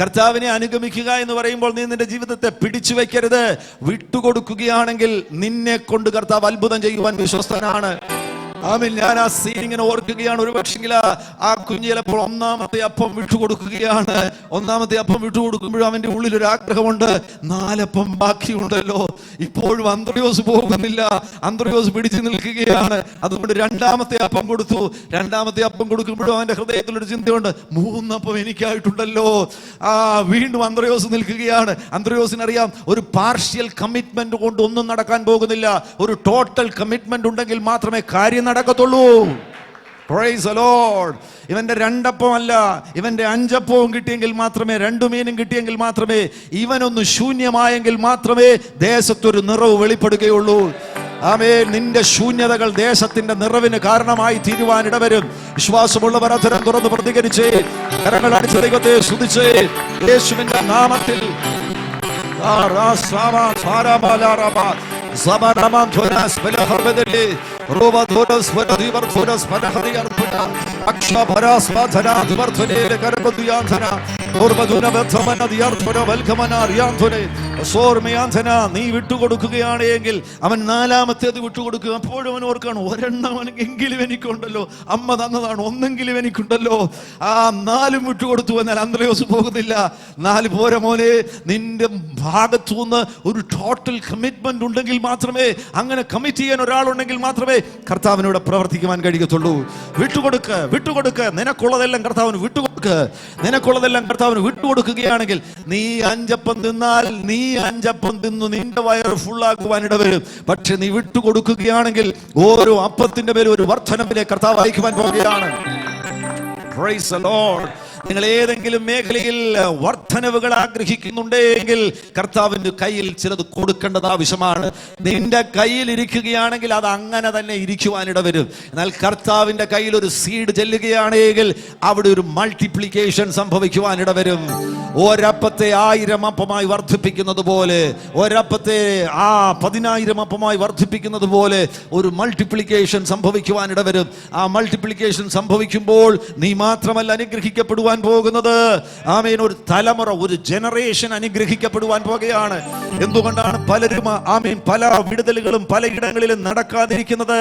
A: കർത്താവിനെ അനുഗമിക്കുക എന്ന് പറയുമ്പോൾ നീ നിന്റെ ജീവിതത്തെ പിടിച്ചു വെക്കരുത്. വിട്ടുകൊടുക്കുകയാണെങ്കിൽ നിന്നെ കൊണ്ട് കർത്താവ് അത്ഭുതം ചെയ്യുവാൻ വിശ്വസ്തനാണ്. ആമേൻ. ഞാൻ ആ സീനിങ്ങനെ ഓർക്കുകയാണ്. ഒരു പക്ഷെങ്കിൽ ആ കുഞ്ഞ് ചിലപ്പോൾ 1ാമത്തെ അപ്പം വിട്ടുകൊടുക്കുകയാണ്. 1ാമത്തെ അപ്പം വിട്ടുകൊടുക്കുമ്പോഴും അവന്റെ ഉള്ളിൽ ഒരു ആഗ്രഹമുണ്ട്, 4 അപ്പം ബാക്കിയുണ്ടല്ലോ. ഇപ്പോഴും അന്ത്രയോസ് പോകുന്നില്ല, അന്ത്രയോസ് പിടിച്ചു നിൽക്കുകയാണ്. അതുകൊണ്ട് 2ാമത്തെ അപ്പം കൊടുത്തു. 2ാമത്തെ അപ്പം കൊടുക്കുമ്പോഴും അവന്റെ ഹൃദയത്തിലൊരു ചിന്തയുണ്ട്, 3 അപ്പം എനിക്കായിട്ടുണ്ടല്ലോ. വീണ്ടും അന്ത്രയോസ് നിൽക്കുകയാണ്. അന്ത്രയോസിനറിയാം, ഒരു പാർഷ്യൽ കമ്മിറ്റ്മെന്റ് കൊണ്ട് ഒന്നും നടക്കാൻ പോകുന്നില്ല. ഒരു ടോട്ടൽ കമ്മിറ്റ്മെന്റ് ഉണ്ടെങ്കിൽ മാത്രമേ കാര്യം നടക്കത്തുള്ളൂ. Praise the Lord. ഇവന്റെ 2 അപ്പമല്ല, ഇവന്റെ 5 അപ്പവും കിട്ടിയെങ്കിൽ മാത്രമേ, 2 മീനും കിട്ടിയെങ്കിൽ മാത്രമേ, ഇവനൊന്ന് ശൂന്യമായെങ്കിൽ മാത്രമേ ദേശത്തൊരു നിറവ് വെളിപ്പെടുകയുള്ളൂ. ആമേൻ. നിന്റെ ശൂന്യതകൾ ദേശത്തിന്റെ നിറവിന് കാരണമായി തീരുവാൻ ഇടവരും. വിശ്വാസമുള്ളവർ അധരം തുറന്ന് പ്രതികരിച്ച് കരങ്ങൾ അടിച്ച് ദൈവത്തെ സ്തുതിച്ച് യേശുവിന്റെ നാമത്തിൽ നീ വിട്ടുകൊടുക്കുകയാണ് എങ്കിൽ അവൻ 4ാമത്തേത് വിട്ടുകൊടുക്കുക. അപ്പോഴും അവൻ ഓർക്കാണ്, ഒരെണ്ണമെങ്കിലും എനിക്കുണ്ടല്ലോ, അമ്മ തന്നതാണ്, ഒന്നെങ്കിലും എനിക്കുണ്ടല്ലോ. ആ 4ഉം വിട്ടുകൊടുത്തു. എന്നാൽ അന്ത്രയോസ് പോകുന്നില്ല. 4 പോരെ മോനെ. നിന്റെ ഭാഗത്തുനിന്ന് ഒരു ടോട്ടൽ കമ്മിറ്റ്മെന്റ് ഉണ്ടെങ്കിൽ മാത്രമേ, അങ്ങനെ കമ്മിറ്റ് ചെയ്യാൻ ഒരാളുണ്ടെങ്കിൽ മാത്രമേ കർത്താവിനോട് പ്രവർത്തിക്കുവാൻ കഴിയത്തുള്ളൂ. വിട്ടുകൊടുക്ക്. നിനക്കുള്ളതെല്ലാം കർത്താവിന് വിട്ടുകൊടുക്ക്. വിട്ടുകൊടുക്ക്. നിനക്കുള്ളതെല്ലാം കർത്താവിന് വിട്ടുകൊടുക്കുകയാണെങ്കിൽ നീ 5 അപ്പം തിന്നാൽ നീ 5 അപ്പം തിന്നു നിന്റെ വയറ് ഫുള്ളാക്കുവാൻ ഇടവരും. പക്ഷെ നീ വിട്ടുകൊടുക്കുകയാണെങ്കിൽ ഓരോ അപ്പത്തിന്റെ പേര് ഒരു വർധനവിലെ കർത്താവ് അയക്കുവാൻ പോകുകയാണ്. Praise the Lord. നിങ്ങൾ ഏതെങ്കിലും മേഖലയിൽ വർധനവുകൾ ആഗ്രഹിക്കുന്നുണ്ടെങ്കിൽ കർത്താവിന്റെ കയ്യിൽ ചിലത് കൊടുക്കേണ്ടത് ആവശ്യമാണ്. നിന്റെ കയ്യിൽ ഇരിക്കുകയാണെങ്കിൽ അത് അങ്ങനെ തന്നെ ഇരിക്കുവാനിട വരും. എന്നാൽ കർത്താവിന്റെ കയ്യിൽ ഒരു സീഡ് ചെല്ലുകയാണെങ്കിൽ അവിടെ ഒരു മൾട്ടിപ്ലിക്കേഷൻ സംഭവിക്കുവാനിട വരും. ഒരപ്പത്തെ 1000 അപ്പമായി വർദ്ധിപ്പിക്കുന്നത് പോലെ, ഒരപ്പത്തെ 10,000 അപ്പമായി വർദ്ധിപ്പിക്കുന്നത് പോലെ ഒരു മൾട്ടിപ്ലിക്കേഷൻ സംഭവിക്കുവാനിട വരും. ആ മൾട്ടിപ്ലിക്കേഷൻ സംഭവിക്കുമ്പോൾ നീ മാത്രമല്ല അനുഗ്രഹിക്കപ്പെടുവാൻ പോകുന്നത്, ആമേൻ, ഒരു തലമുറ, ഒരു ജനറേഷൻ അനുഗ്രഹിക്കപ്പെടുവാൻ പോകുകയാണ്. എന്തുകൊണ്ടാണ് പലരും ആമേൻ പല വിടുതലുകളും പലയിടങ്ങളിലും നടക്കാതിരിക്കുന്നത്?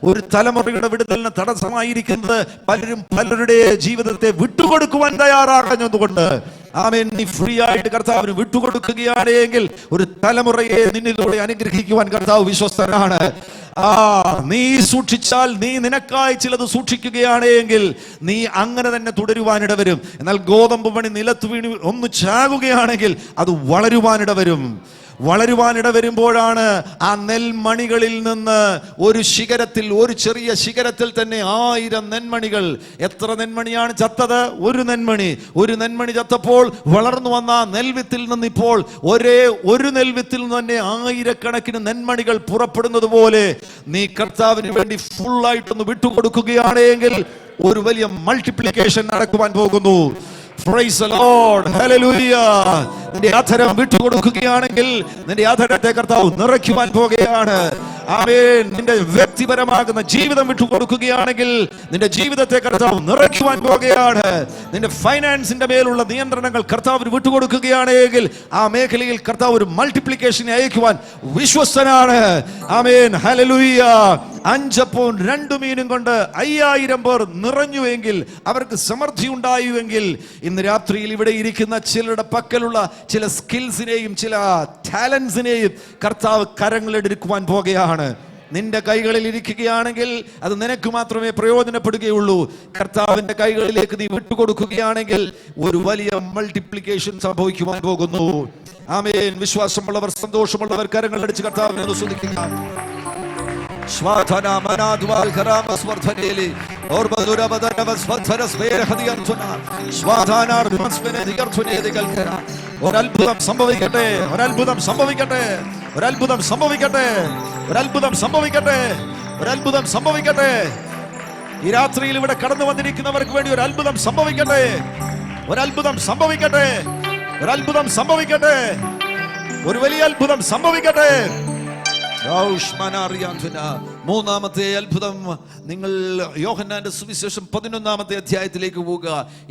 A: ഒരു തലമുറയുടെ വിടുതലിന് തടസ്സമായിരിക്കുന്നത് പലരും പലരുടെ ജീവിതത്തെ വിട്ടുകൊടുക്കുവാൻ തയ്യാറാകുന്നതുകൊണ്ട്. ആമേൻ, നീ ഫ്രീ ആയിട്ട് കർത്താവിന് വിട്ടുകൊടുക്കുകയാണെങ്കിൽ ഒരു തലമുറയെ നിന്നിലൂടെ അനുഗ്രഹിക്കുവാൻ കർത്താവ് വിശ്വസ്തനാണ്. നീ സൂക്ഷിച്ചാൽ, നീ നിനക്കായി ചിലത് സൂക്ഷിക്കുകയാണെങ്കിൽ നീ അങ്ങനെ തന്നെ തുടരുവാനിട വരും. എന്നാൽ ഗോതമ്പ് മണി നിലത്ത് വീണ് ഒന്ന് ചാകുകയാണെങ്കിൽ അത് വളരുവാനിട വരും. വളരുവാനിട വരുമ്പോഴാണ് ആ നെൽമണികളിൽ നിന്ന് ഒരു ശിഖരത്തിൽ, ഒരു ചെറിയ ശിഖരത്തിൽ തന്നെ 1000 നെന്മണികൾ. എത്ര നെന്മണിയാണ് ചത്തത്? ഒരു നെന്മണി. ഒരു നെന്മണി ചത്തപ്പോൾ വളർന്നു വന്ന നെൽവിത്തിൽ നിന്ന് ഇപ്പോൾ ഒരു നെൽവിത്തിൽ നിന്ന് തന്നെ 1000കണക്കിന് നെന്മണികൾ പുറപ്പെടുന്നത് പോലെ നീ കർത്താവിന് വേണ്ടി ഫുള്ളായിട്ടൊന്ന് വിട്ടുകൊടുക്കുകയാണെങ്കിൽ ഒരു വലിയ മൾട്ടിപ്ലിക്കേഷൻ നടക്കുവാൻ പോകുന്നു. Praise the Lord. Hallelujah. നിന്റെ അധരം വിട്ടുകൊടുക്കുകയാണെങ്കിൽ നിന്റെ അധരത്തെ കർത്താവ് നിറയ്ക്കുവാൻ പോകുകയാണ്. ആമേൻ. നിന്റെ വ്യക്തിപരമാകുന്ന ജീവിതം വിട്ടുകൊടുക്കുകയാണെങ്കിൽ നിന്റെ ജീവിതത്തെ കർത്താവ് നിറയ്ക്കുവാൻ പോകുകയാണ്. നിന്റെ ഫൈനാൻസിന്റെ മേലുള്ള നിയന്ത്രണങ്ങൾ കർത്താവിന് വിട്ടുകൊടുക്കുകയാണെങ്കിൽ ആ മേഖലയിൽ കർത്താവ് ഒരു മൾട്ടിപ്ലിക്കേഷനെ അയക്കുവാൻ വിശ്വസ്തനാണ്. ആമേൻ. ഹല്ലേലൂയ. 5 അപ്പവും 2 മീനും കൊണ്ട് 5000 പേർ നിറഞ്ഞുവെങ്കിൽ, അവർക്ക് സമൃദ്ധി ഉണ്ടായുവെങ്കിൽ, ഇന്ന് രാത്രിയിൽ ഇവിടെ ഇരിക്കുന്ന ചിലരുടെ പക്കലുള്ള ചില സ്കിൽസിനെയും ചില ടാലൻസിനെയും കർത്താവ് കരങ്ങളെടുക്കുവാൻ പോകുകയാണ്. നിന്റെ കൈകളിൽ ഇരിക്കുകയാണെങ്കിൽ അത് നിനക്ക് മാത്രമേ പ്രയോജനപ്പെടുകയുള്ളൂ. കർത്താവിന്റെ കൈകളിലേക്ക് നീ വിട്ടുകൊടുക്കുകയാണെങ്കിൽ ഒരു വലിയ മൾട്ടിപ്ലിക്കേഷൻ സംഭവിക്കുവാൻ പോകുന്നു. ആമേൻ. വിശ്വാസമുള്ളവർ, സന്തോഷമുള്ളവർ കരങ്ങളടിച്ച് കർത്താവിനെ സ്തുതിക്കുക. Shvatana manadwal karamas vardhaneli or badura badana svathara svera hadiyarthuna shvatana armansvene diyarthune digalkara or albudam sambhavikate or albudam sambhavikate or albudam sambhavikate or albudam sambhavikate or albudam sambhavikate ഈ രാത്രിയിൽ ഇവിടെ കടന്നു വന്നിരിക്കുന്നവർക്ക് വേണ്ടി ഒരു അത്ഭുതം സംഭവിക്കട്ടെ. ഒരു അത്ഭുതം സംഭവിക്കട്ടെ. ഒരു അത്ഭുതം സംഭവിക്കട്ടെ. ഒരു വലിയ അത്ഭുതം സംഭവിക്കട്ടെ. മൂന്നാമത്തെ അത്ഭുതം, നിങ്ങൾ യോഹന്നാന്റെ സുവിശേഷം 11-ാമത്തെ അധ്യായത്തിലേക്ക് പോവുക.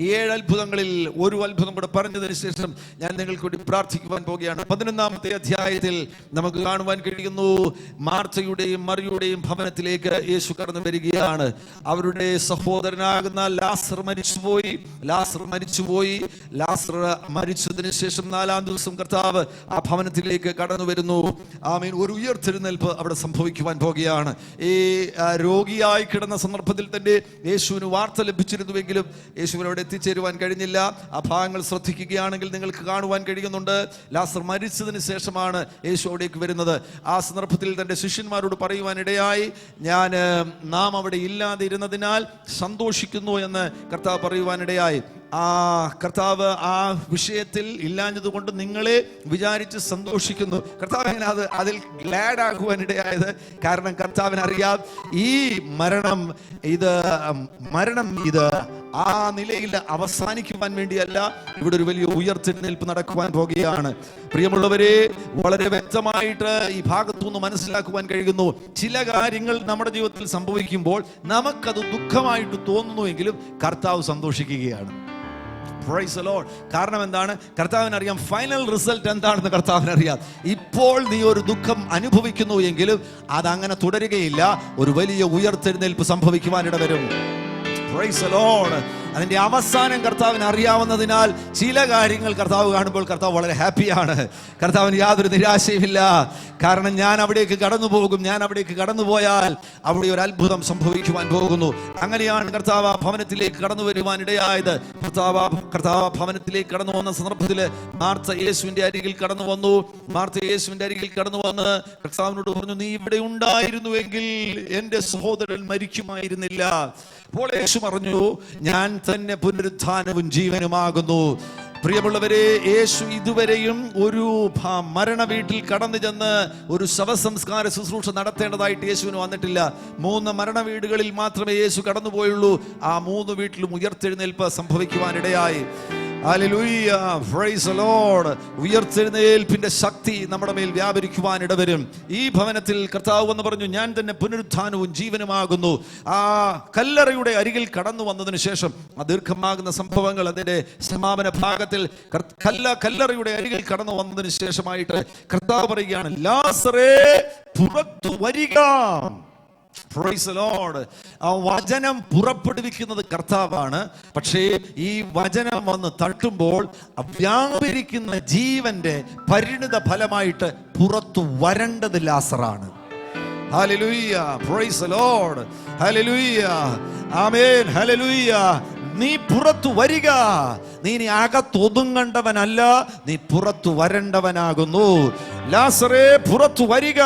A: 7 അത്ഭുതങ്ങളിൽ ഒരു അത്ഭുതം കൂടെ പറഞ്ഞതിന് ശേഷം ഞാൻ നിങ്ങൾക്ക് വേണ്ടി പ്രാർത്ഥിക്കുവാൻ പോകുകയാണ്. 11-ാമത്തെ അധ്യായത്തിൽ നമുക്ക് കാണുവാൻ കഴിയുന്നു, മാർത്തയുടെയും മറിയുടെയും ഭവനത്തിലേക്ക് യേശു കടന്നു വരികയാണ്. അവരുടെ സഹോദരനാകുന്ന ലാസർ മരിച്ചുപോയി. ലാസർ മരിച്ചതിന് ശേഷം 4-ാം ദിവസം കർത്താവ് ആ ഭവനത്തിലേക്ക് കടന്നു വരുന്നു. ആമേൻ. ഒരു ഉയർത്തെഴുന്നേൽപ്പ് അവിടെ സംഭവിക്കുവാൻ പോകുകയാണ്. ഈ രോഗിയായി കിടന്ന സന്ദർഭത്തിൽ തന്നെ യേശുവിന് വാർത്ത ലഭിച്ചിരുന്നുവെങ്കിലും യേശുവിന് അവിടെ എത്തിച്ചേരുവാൻ കഴിഞ്ഞില്ല. ആ ഭാഗങ്ങൾ ശ്രദ്ധിക്കുകയാണെങ്കിൽ നിങ്ങൾക്ക് കാണുവാൻ കഴിയുന്നുണ്ട്. ലാസർ മരിച്ചതിന് ശേഷമാണ് യേശു അവിടേക്ക് വരുന്നത്. ആ സന്ദർഭത്തിൽ തന്റെ ശിഷ്യന്മാരോട് പറയുവാനിടയായി, നാം അവിടെ ഇല്ലാതെ ഇരുന്നതിനാൽ സന്തോഷിക്കുന്നു എന്ന് കർത്താവ് പറയുവാനിടയായി. കർത്താവ് ആ വിഷയത്തിൽ ഇല്ലാഞ്ഞതുകൊണ്ട് നിങ്ങളെ വിചാരിച്ച് സന്തോഷിക്കുന്നു. കർത്താവ് എങ്ങനെ അതിൽ ഗ്ലാഡ് ആകുവാനിടയായത്? കാരണം കർത്താവിനറിയാം ഈ മരണം ഇത് ആ നിലയിൽ അവസാനിക്കുവാൻ വേണ്ടിയല്ല, ഇവിടെ ഒരു വലിയ ഉയർത്തെഴുന്നേൽപ്പ് നടക്കുവാൻ പോകുകയാണ്. പ്രിയമുള്ളവരെ, വളരെ വ്യക്തമായിട്ട് ഈ ഭാഗത്തുനിന്ന് മനസ്സിലാക്കുവാൻ കഴിയുന്നു, ചില കാര്യങ്ങൾ നമ്മുടെ ജീവിതത്തിൽ സംഭവിക്കുമ്പോൾ നമുക്കത് ദുഃഖമായിട്ട് തോന്നുന്നുവെങ്കിലും കർത്താവ് സന്തോഷിക്കുകയാണ്. Praise the Lord. കാരണം എന്താണ്? കർത്താവിനറിയാം ഫൈനൽ റിസൾട്ട് എന്താണെന്ന് കർത്താവിനറിയാം. ഇപ്പോൾ നീ ഒരു ദുഃഖം അനുഭവിക്കുന്നു എങ്കിലും അതങ്ങനെ തുടരുകയില്ല. ഒരു വലിയ ഉയർത്തെഴുന്നേൽപ്പ് സംഭവിക്കുവാനിട വരും. Praise the Lord. അതിന്റെ അവസാനം കർത്താവിന് അറിയാവുന്നതിനാൽ ചില കാര്യങ്ങൾ കർത്താവ് കാണുമ്പോൾ കർത്താവ് വളരെ ഹാപ്പിയാണ്. കർത്താവിന് യാതൊരു നിരാശയുമില്ല. കാരണം ഞാൻ അവിടേക്ക് കടന്നു പോകും. ഞാൻ അവിടേക്ക് കടന്നുപോയാൽ അവിടെ ഒരു അത്ഭുതം സംഭവിക്കുവാൻ പോകുന്നു. അങ്ങനെയാണ് കർത്താവ് ആ ഭവനത്തിലേക്ക് കടന്നു വരുവാൻ ഇടയായത്. കർത്താവ് ഭവനത്തിലേക്ക് കടന്നു വന്ന സന്ദർഭത്തിൽ മാർത്ത യേശുവിന്റെ അരികിൽ കടന്നു വന്നു. മാർത്ത യേശുവിന്റെ അരികിൽ കടന്നു വന്ന് കർത്താവിനോട് പറഞ്ഞു, നീ ഇവിടെ ഉണ്ടായിരുന്നുവെങ്കിൽ എന്റെ സഹോദരൻ മരിക്കുമായിരുന്നില്ല. അപ്പോൾ യേശു പറഞ്ഞു, ഞാൻ തന്നെ പുനരുത്ഥാനവും ജീവനുമാകുന്നു. പ്രിയമുള്ളവരെ, യേശു ഇതുവരെയും ഒരു മരണ വീട്ടിൽ കടന്നു ചെന്ന് ഒരു ശവസംസ്കാര ശുശ്രൂഷ നടത്തേണ്ടതായിട്ട് യേശുവിന് വന്നിട്ടില്ല. 3 മരണ വീടുകളിൽ മാത്രമേ യേശു കടന്നുപോയുള്ളൂ. ആ 3 വീട്ടിലും ഉയർത്തെഴുന്നേൽപ്പ് സംഭവിക്കുവാനിടയായി. ഹല്ലേലൂയ, പ്രൈസ് ദി ലോർഡ്. ഉയർത്തെഴുന്നേൽപ്പിന്റെ ശക്തി നമ്മുടെ മേൽ വ്യാപരിക്കുവാൻ ഇടവരും. ഈ ഭവനത്തിൽ കർത്താവ് എന്ന് പറഞ്ഞു, ഞാൻ തന്നെ പുനരുത്ഥാനവും ജീവനുമാകുന്നു. ആ കല്ലറയുടെ അരികിൽ കടന്നു വന്നതിന് ശേഷം ആ ദീർഘമാകുന്ന സംഭവങ്ങൾ അതിന്റെ സമാപന ഭാഗത്തിൽ കല്ലറയുടെ അരികിൽ കടന്നു വന്നതിന് ശേഷമായിട്ട് കർത്താവ് പറയുകയാണ്, ലാസറേ പുറത്തു വരിക. Praise the Lord. ആ വചനം പുറപ്പെടുവിക്കുന്നത് കർത്താവാണ്. പക്ഷേ ഈ വചനം വന്ന് തട്ടുമ്പോൾ വ്യാപരിക്കുന്ന ജീവന്റെ പരിണിത ഫലമായിട്ട് പുറത്തു വരേണ്ടത് ലാസറാണ്. ഹല്ലേലൂയ, പ്രൈസ് ദി ലോർഡ്, ഹല്ലേലൂയ, ആമേൻ, ഹല്ലേലൂയ. നീ പുറത്തു വരിക. നീ ഇനി അകത്തൊതുങ്ങേണ്ടവനല്ല, നീ പുറത്തു വരേണ്ടവനാകുന്നു. ലാസറേ പുറത്തു വരിക.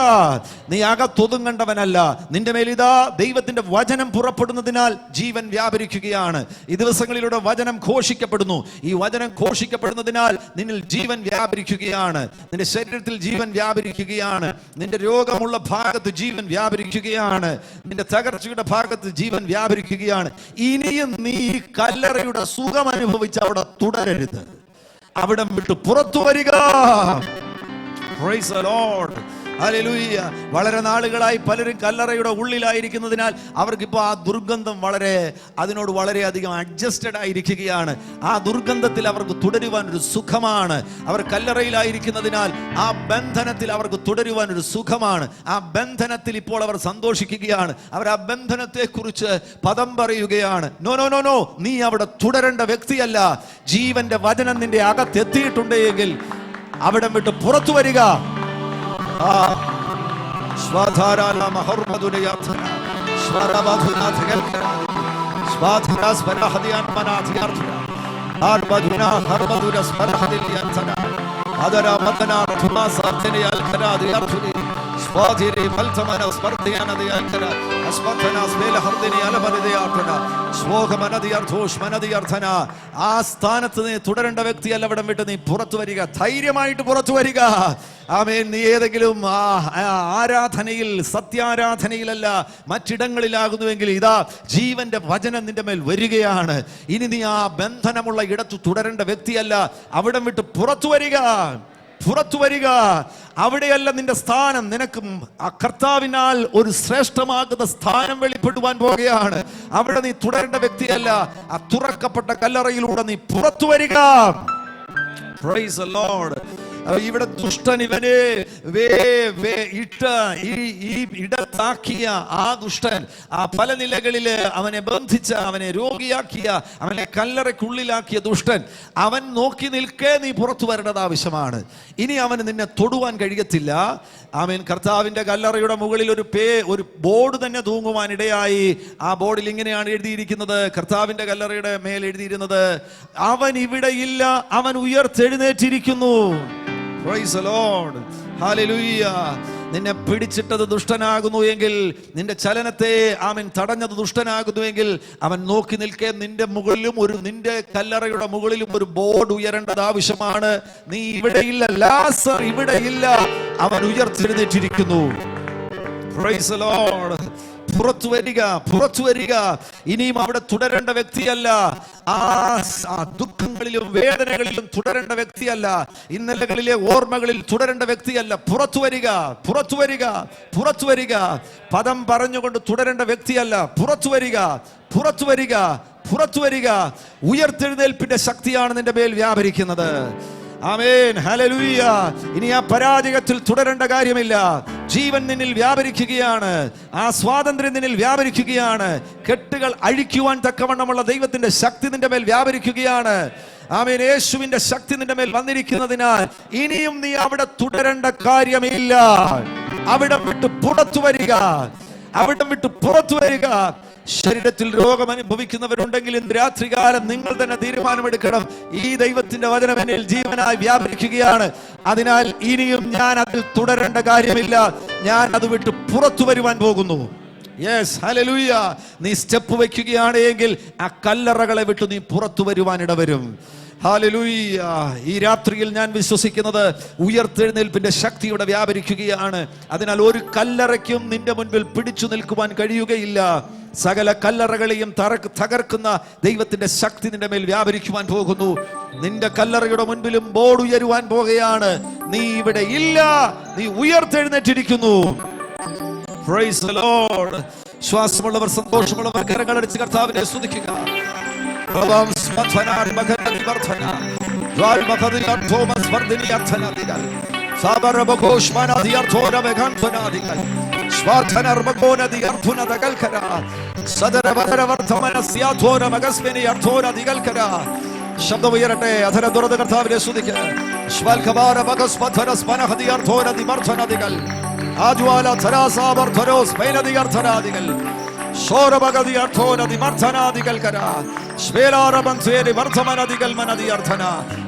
A: നീ അകത്തൊതുങ്ങേണ്ടവനല്ല. നിന്റെ മേലിതാ ദൈവത്തിന്റെ വചനം പുറപ്പെടുന്നതിനാൽ ജീവൻ വ്യാപരിക്കുകയാണ്. ഈ ദിവസങ്ങളിലൂടെ വചനം ഘോഷിക്കപ്പെടുന്നു. ഈ വചനം ഘോഷിക്കപ്പെടുന്നതിനാൽ നിന്നിൽ ജീവൻ വ്യാപരിക്കുകയാണ്. നിന്റെ ശരീരത്തിൽ ജീവൻ വ്യാപരിക്കുകയാണ്. നിന്റെ രോഗമുള്ള ഭാഗത്ത് ജീവൻ വ്യാപരിക്കുകയാണ്. നിന്റെ തകർച്ചയുടെ ഭാഗത്ത് ജീവൻ വ്യാപരിക്കുകയാണ്. ഇനിയും നീ കല്ലറയുടെ സുഖം അനുഭവിച്ച് അവിടെ തുടരരുത്. അവിടം വിട്ട് പുറത്തു വരിക. Praise the Lord. ഹല്ലേലൂയ. വളരെ നാളുകളായി പലരും കല്ലറയുടെ ഉള്ളിലായിരിക്കുന്നതിനാൽ അവർക്കിപ്പോൾ ആ ദുർഗന്ധം അതിനോട് വളരെയധികം അഡ്ജസ്റ്റഡ് ആയിരിക്കുകയാണ്. ആ ദുർഗന്ധത്തിൽ അവർക്ക് തുടരുവാൻ ഒരു സുഖമാണ്. അവർ കല്ലറയിലായിരിക്കുന്നതിനാൽ ആ ബന്ധനത്തിൽ അവർക്ക് തുടരുവാൻ ഒരു സുഖമാണ്. ആ ബന്ധനത്തിൽ ഇപ്പോൾ അവർ സന്തോഷിക്കുകയാണ്. അവർ ആ ബന്ധനത്തെ കുറിച്ച് പദം പറയുകയാണ്. നോ നോ നോ നോ, നീ അവിടെ തുടരേണ്ട വ്യക്തിയല്ല. ജീവന്റെ വചനം നിന്റെ അകത്തെത്തിയിട്ടുണ്ടെങ്കിൽ അവിടം വിട്ട് പുറത്തു വരിക. ആ സ്ഥാനത്ത് നീ തുടരേണ്ട വ്യക്തിയല്ല. അവിടം വിട്ട് നീ പുറത്തു വരിക. ധൈര്യമായിട്ട് പുറത്തു വരിക. ആമേൻ. നീ ഏതെങ്കിലും ആരാധനയിൽ, സത്യാരാധനയിലല്ല മറ്റിടങ്ങളിലാകുന്നുവെങ്കിൽ ഇതാ ജീവന്റെ വചനം നിന്റെ മേൽ വരികയാണ്. ഇനി നീ ആ ബന്ധനമുള്ള ഇടത്ത് തുടരേണ്ട വ്യക്തിയല്ല. അവിടം വിട്ട് പുറത്തു വരിക. പുറത്തു വരിക. അവിടെയല്ല നിന്റെ സ്ഥാനം. നിനക്ക് ആ കർത്താവിനാൽ ഒരു ശ്രേഷ്ഠമാകുന്ന സ്ഥാനം വെളിപ്പെടുവാൻ പോകുകയാണ്. അവിടെ നീ തുടരേണ്ട വ്യക്തിയല്ല. ആ തുറക്കപ്പെട്ട കല്ലറയിലൂടെ നീ പുറത്തു വരിക. Praise the Lord. ഇവിടെ ദുഷ്ടൻ ഇവനെ ഇടത്താക്കിയ ആ ദുഷ്ടൻ, ആ പല നിലകളില് അവനെ ബന്ധിച്ച, അവനെ രോഗിയാക്കിയ, അവനെ കല്ലറയ്ക്കുള്ളിലാക്കിയ ദുഷ്ടൻ, അവൻ നോക്കി നിൽക്കേ നീ പുറത്തു വരേണ്ടത് ആവശ്യമാണ്. ഇനി അവന് നിന്നെ തൊടുവാൻ കഴിയത്തില്ല. ആമേൻ. കർത്താവിന്റെ കല്ലറയുടെ മുകളിൽ ഒരു ബോർഡ് തന്നെ തൂങ്ങുവാനിടയായി. ആ ബോർഡിൽ ഇങ്ങനെയാണ് എഴുതിയിരിക്കുന്നത്. കർത്താവിന്റെ കല്ലറയുടെ മേൽ എഴുതിയിരുന്നത്, അവൻ ഇവിടെ ഇല്ല, അവൻ ഉയർത്തെഴുന്നേറ്റിരിക്കുന്നു. Praise the Lord. Hallelujah. നിന്നെ പിടിച്ചിട്ടത് ദുഷ്ടനാകുന്നു എങ്കിൽ, നിന്റെ ചലനത്തെ അവൻ തടഞ്ഞത് ദുഷ്ടനാകുന്നു എങ്കിൽ, അവൻ നോക്കി നിൽക്കേ. നിന്റെ കല്ലറയുടെ മുകളിലും ഒരു ബോർഡ് ഉയരേണ്ടത് ആവശ്യമാണ്. നീ ഇവിടെയില്ല, ലാസർ ഇവിടെയില്ല, അവൻ ഉയർത്തെഴുന്നേറ്റിരിക്കുന്നു. Praise the Lord. പുറത്തു വരിക, പുറത്തു വരിക. ഇനിയും അവിടെ തുടരേണ്ട വ്യക്തിയല്ല. ആ ദുഃഖങ്ങളിലും വേദനകളിലും തുടരേണ്ട വ്യക്തിയല്ല. ഇന്നലകളിലെ ഓർമ്മകളിൽ തുടരേണ്ട വ്യക്തിയല്ല. പുറത്തു വരിക, പുറത്തു വരിക, പുറത്തു വരിക. പദം പറഞ്ഞുകൊണ്ട് തുടരേണ്ട വ്യക്തിയല്ല. പുറത്തു വരിക, പുറത്തു വരിക, പുറത്തു വരിക. ഉയർത്തെഴുന്നേൽപ്പിന്റെ ശക്തിയാണ് നിന്റെ മേൽ വ്യാപരിക്കുന്നത്. ആമേൻ, ഹല്ലേലൂയ. ഇനി ആ പരാജയത്തിൽ തുടരേണ്ട കാര്യമില്ല. ജീവൻ നിന്നിൽ വ്യാപരിക്കുകയാണ്. ആ സ്വാതന്ത്ര്യം നിന്നിൽ വ്യാപരിക്കുകയാണ്. കെട്ടുകൾ അഴിക്കുവാൻ തക്കവണ്ണമുള്ള ദൈവത്തിന്റെ ശക്തി നിന്റെ മേൽ വ്യാപരിക്കുകയാണ്. ആമേൻ. യേശുവിന്റെ ശക്തി നിന്റെ മേൽ വന്നിരിക്കുന്നതിനാൽ ഇനിയും നീ അവിടെ തുടരേണ്ട കാര്യമില്ല. അവിടം വിട്ട് പുറത്തു വരിക. അവിടം വിട്ട് പുറത്തു വരിക. ശരീരത്തിൽ രോഗം അനുഭവിക്കുന്നവരുണ്ടെങ്കിൽ ഇന്ന് രാത്രികാലം നിങ്ങൾ തന്നെ തീരുമാനമെടുക്കണം. ഈ ദൈവത്തിന്റെ വചനം എന്നിൽ ജീവനായി വ്യാപരിക്കുകയാണ്. അതിനാൽ ഇനിയും ഞാൻ അതിൽ തുടരേണ്ട കാര്യമില്ല. ഞാൻ അത് വിട്ട് പുറത്തു വരുവാൻ പോകുന്നു. Yes, hallelujah. നീ സ്റ്റെപ്പ് വെക്കുകയാണ് എങ്കിൽ ആ കല്ലറകളെ വിട്ട് നീ പുറത്തു വരുവാൻ ഇടവരും. ഹല്ലേലൂയ. ഈ രാത്രിയിൽ ഞാൻ വിശ്വസിക്കുന്നത് ഉയർത്തെഴുന്നേൽപ്പിന്റെ ശക്തിയുടെ വ്യാപരിക്കുകയാണ്. അതിനാൽ ഒരു കല്ലറയ്ക്കും നിന്റെ മുൻപിൽ പിടിച്ചു നിൽക്കുവാൻ കഴിയുകയില്ല. സകല കല്ലറകളെയും തകർക്കുന്ന ദൈവത്തിന്റെ ശക്തി നിന്റെ മേൽ വ്യാപരിക്കുവാൻ പോകുന്നു. നിന്റെ കല്ലറയുടെ മുൻപിലും ബോർഡ് ഉയരുവാൻ പോകുകയാണ്. നീ ഇവിടെ ഇല്ല, നീ ഉയർത്തെഴുന്നേറ്റിരിക്കുന്നു. Praise the Lord. ശ്വാസമുള്ളവർ, സന്തോഷമുള്ളവർ കരങ്ങളടിച്ച് കർത്താവിനെ സ്തുതിക്കുക. ശബ്ദമുയരട്ടെ, അധര തുറന്ന് കർത്താവിനെ സ്തുതിക്കുക. ആജ്വാല ധരാസാബർ ധരോസ് പൈനദിഗർധനാദികൾ ശോരബഗതി അർത്ഥോനദി മർധനാദികൾ കര ശ്വേലാരബന്ധേരി വർദ്ധമനദികൾ മനദിയർധന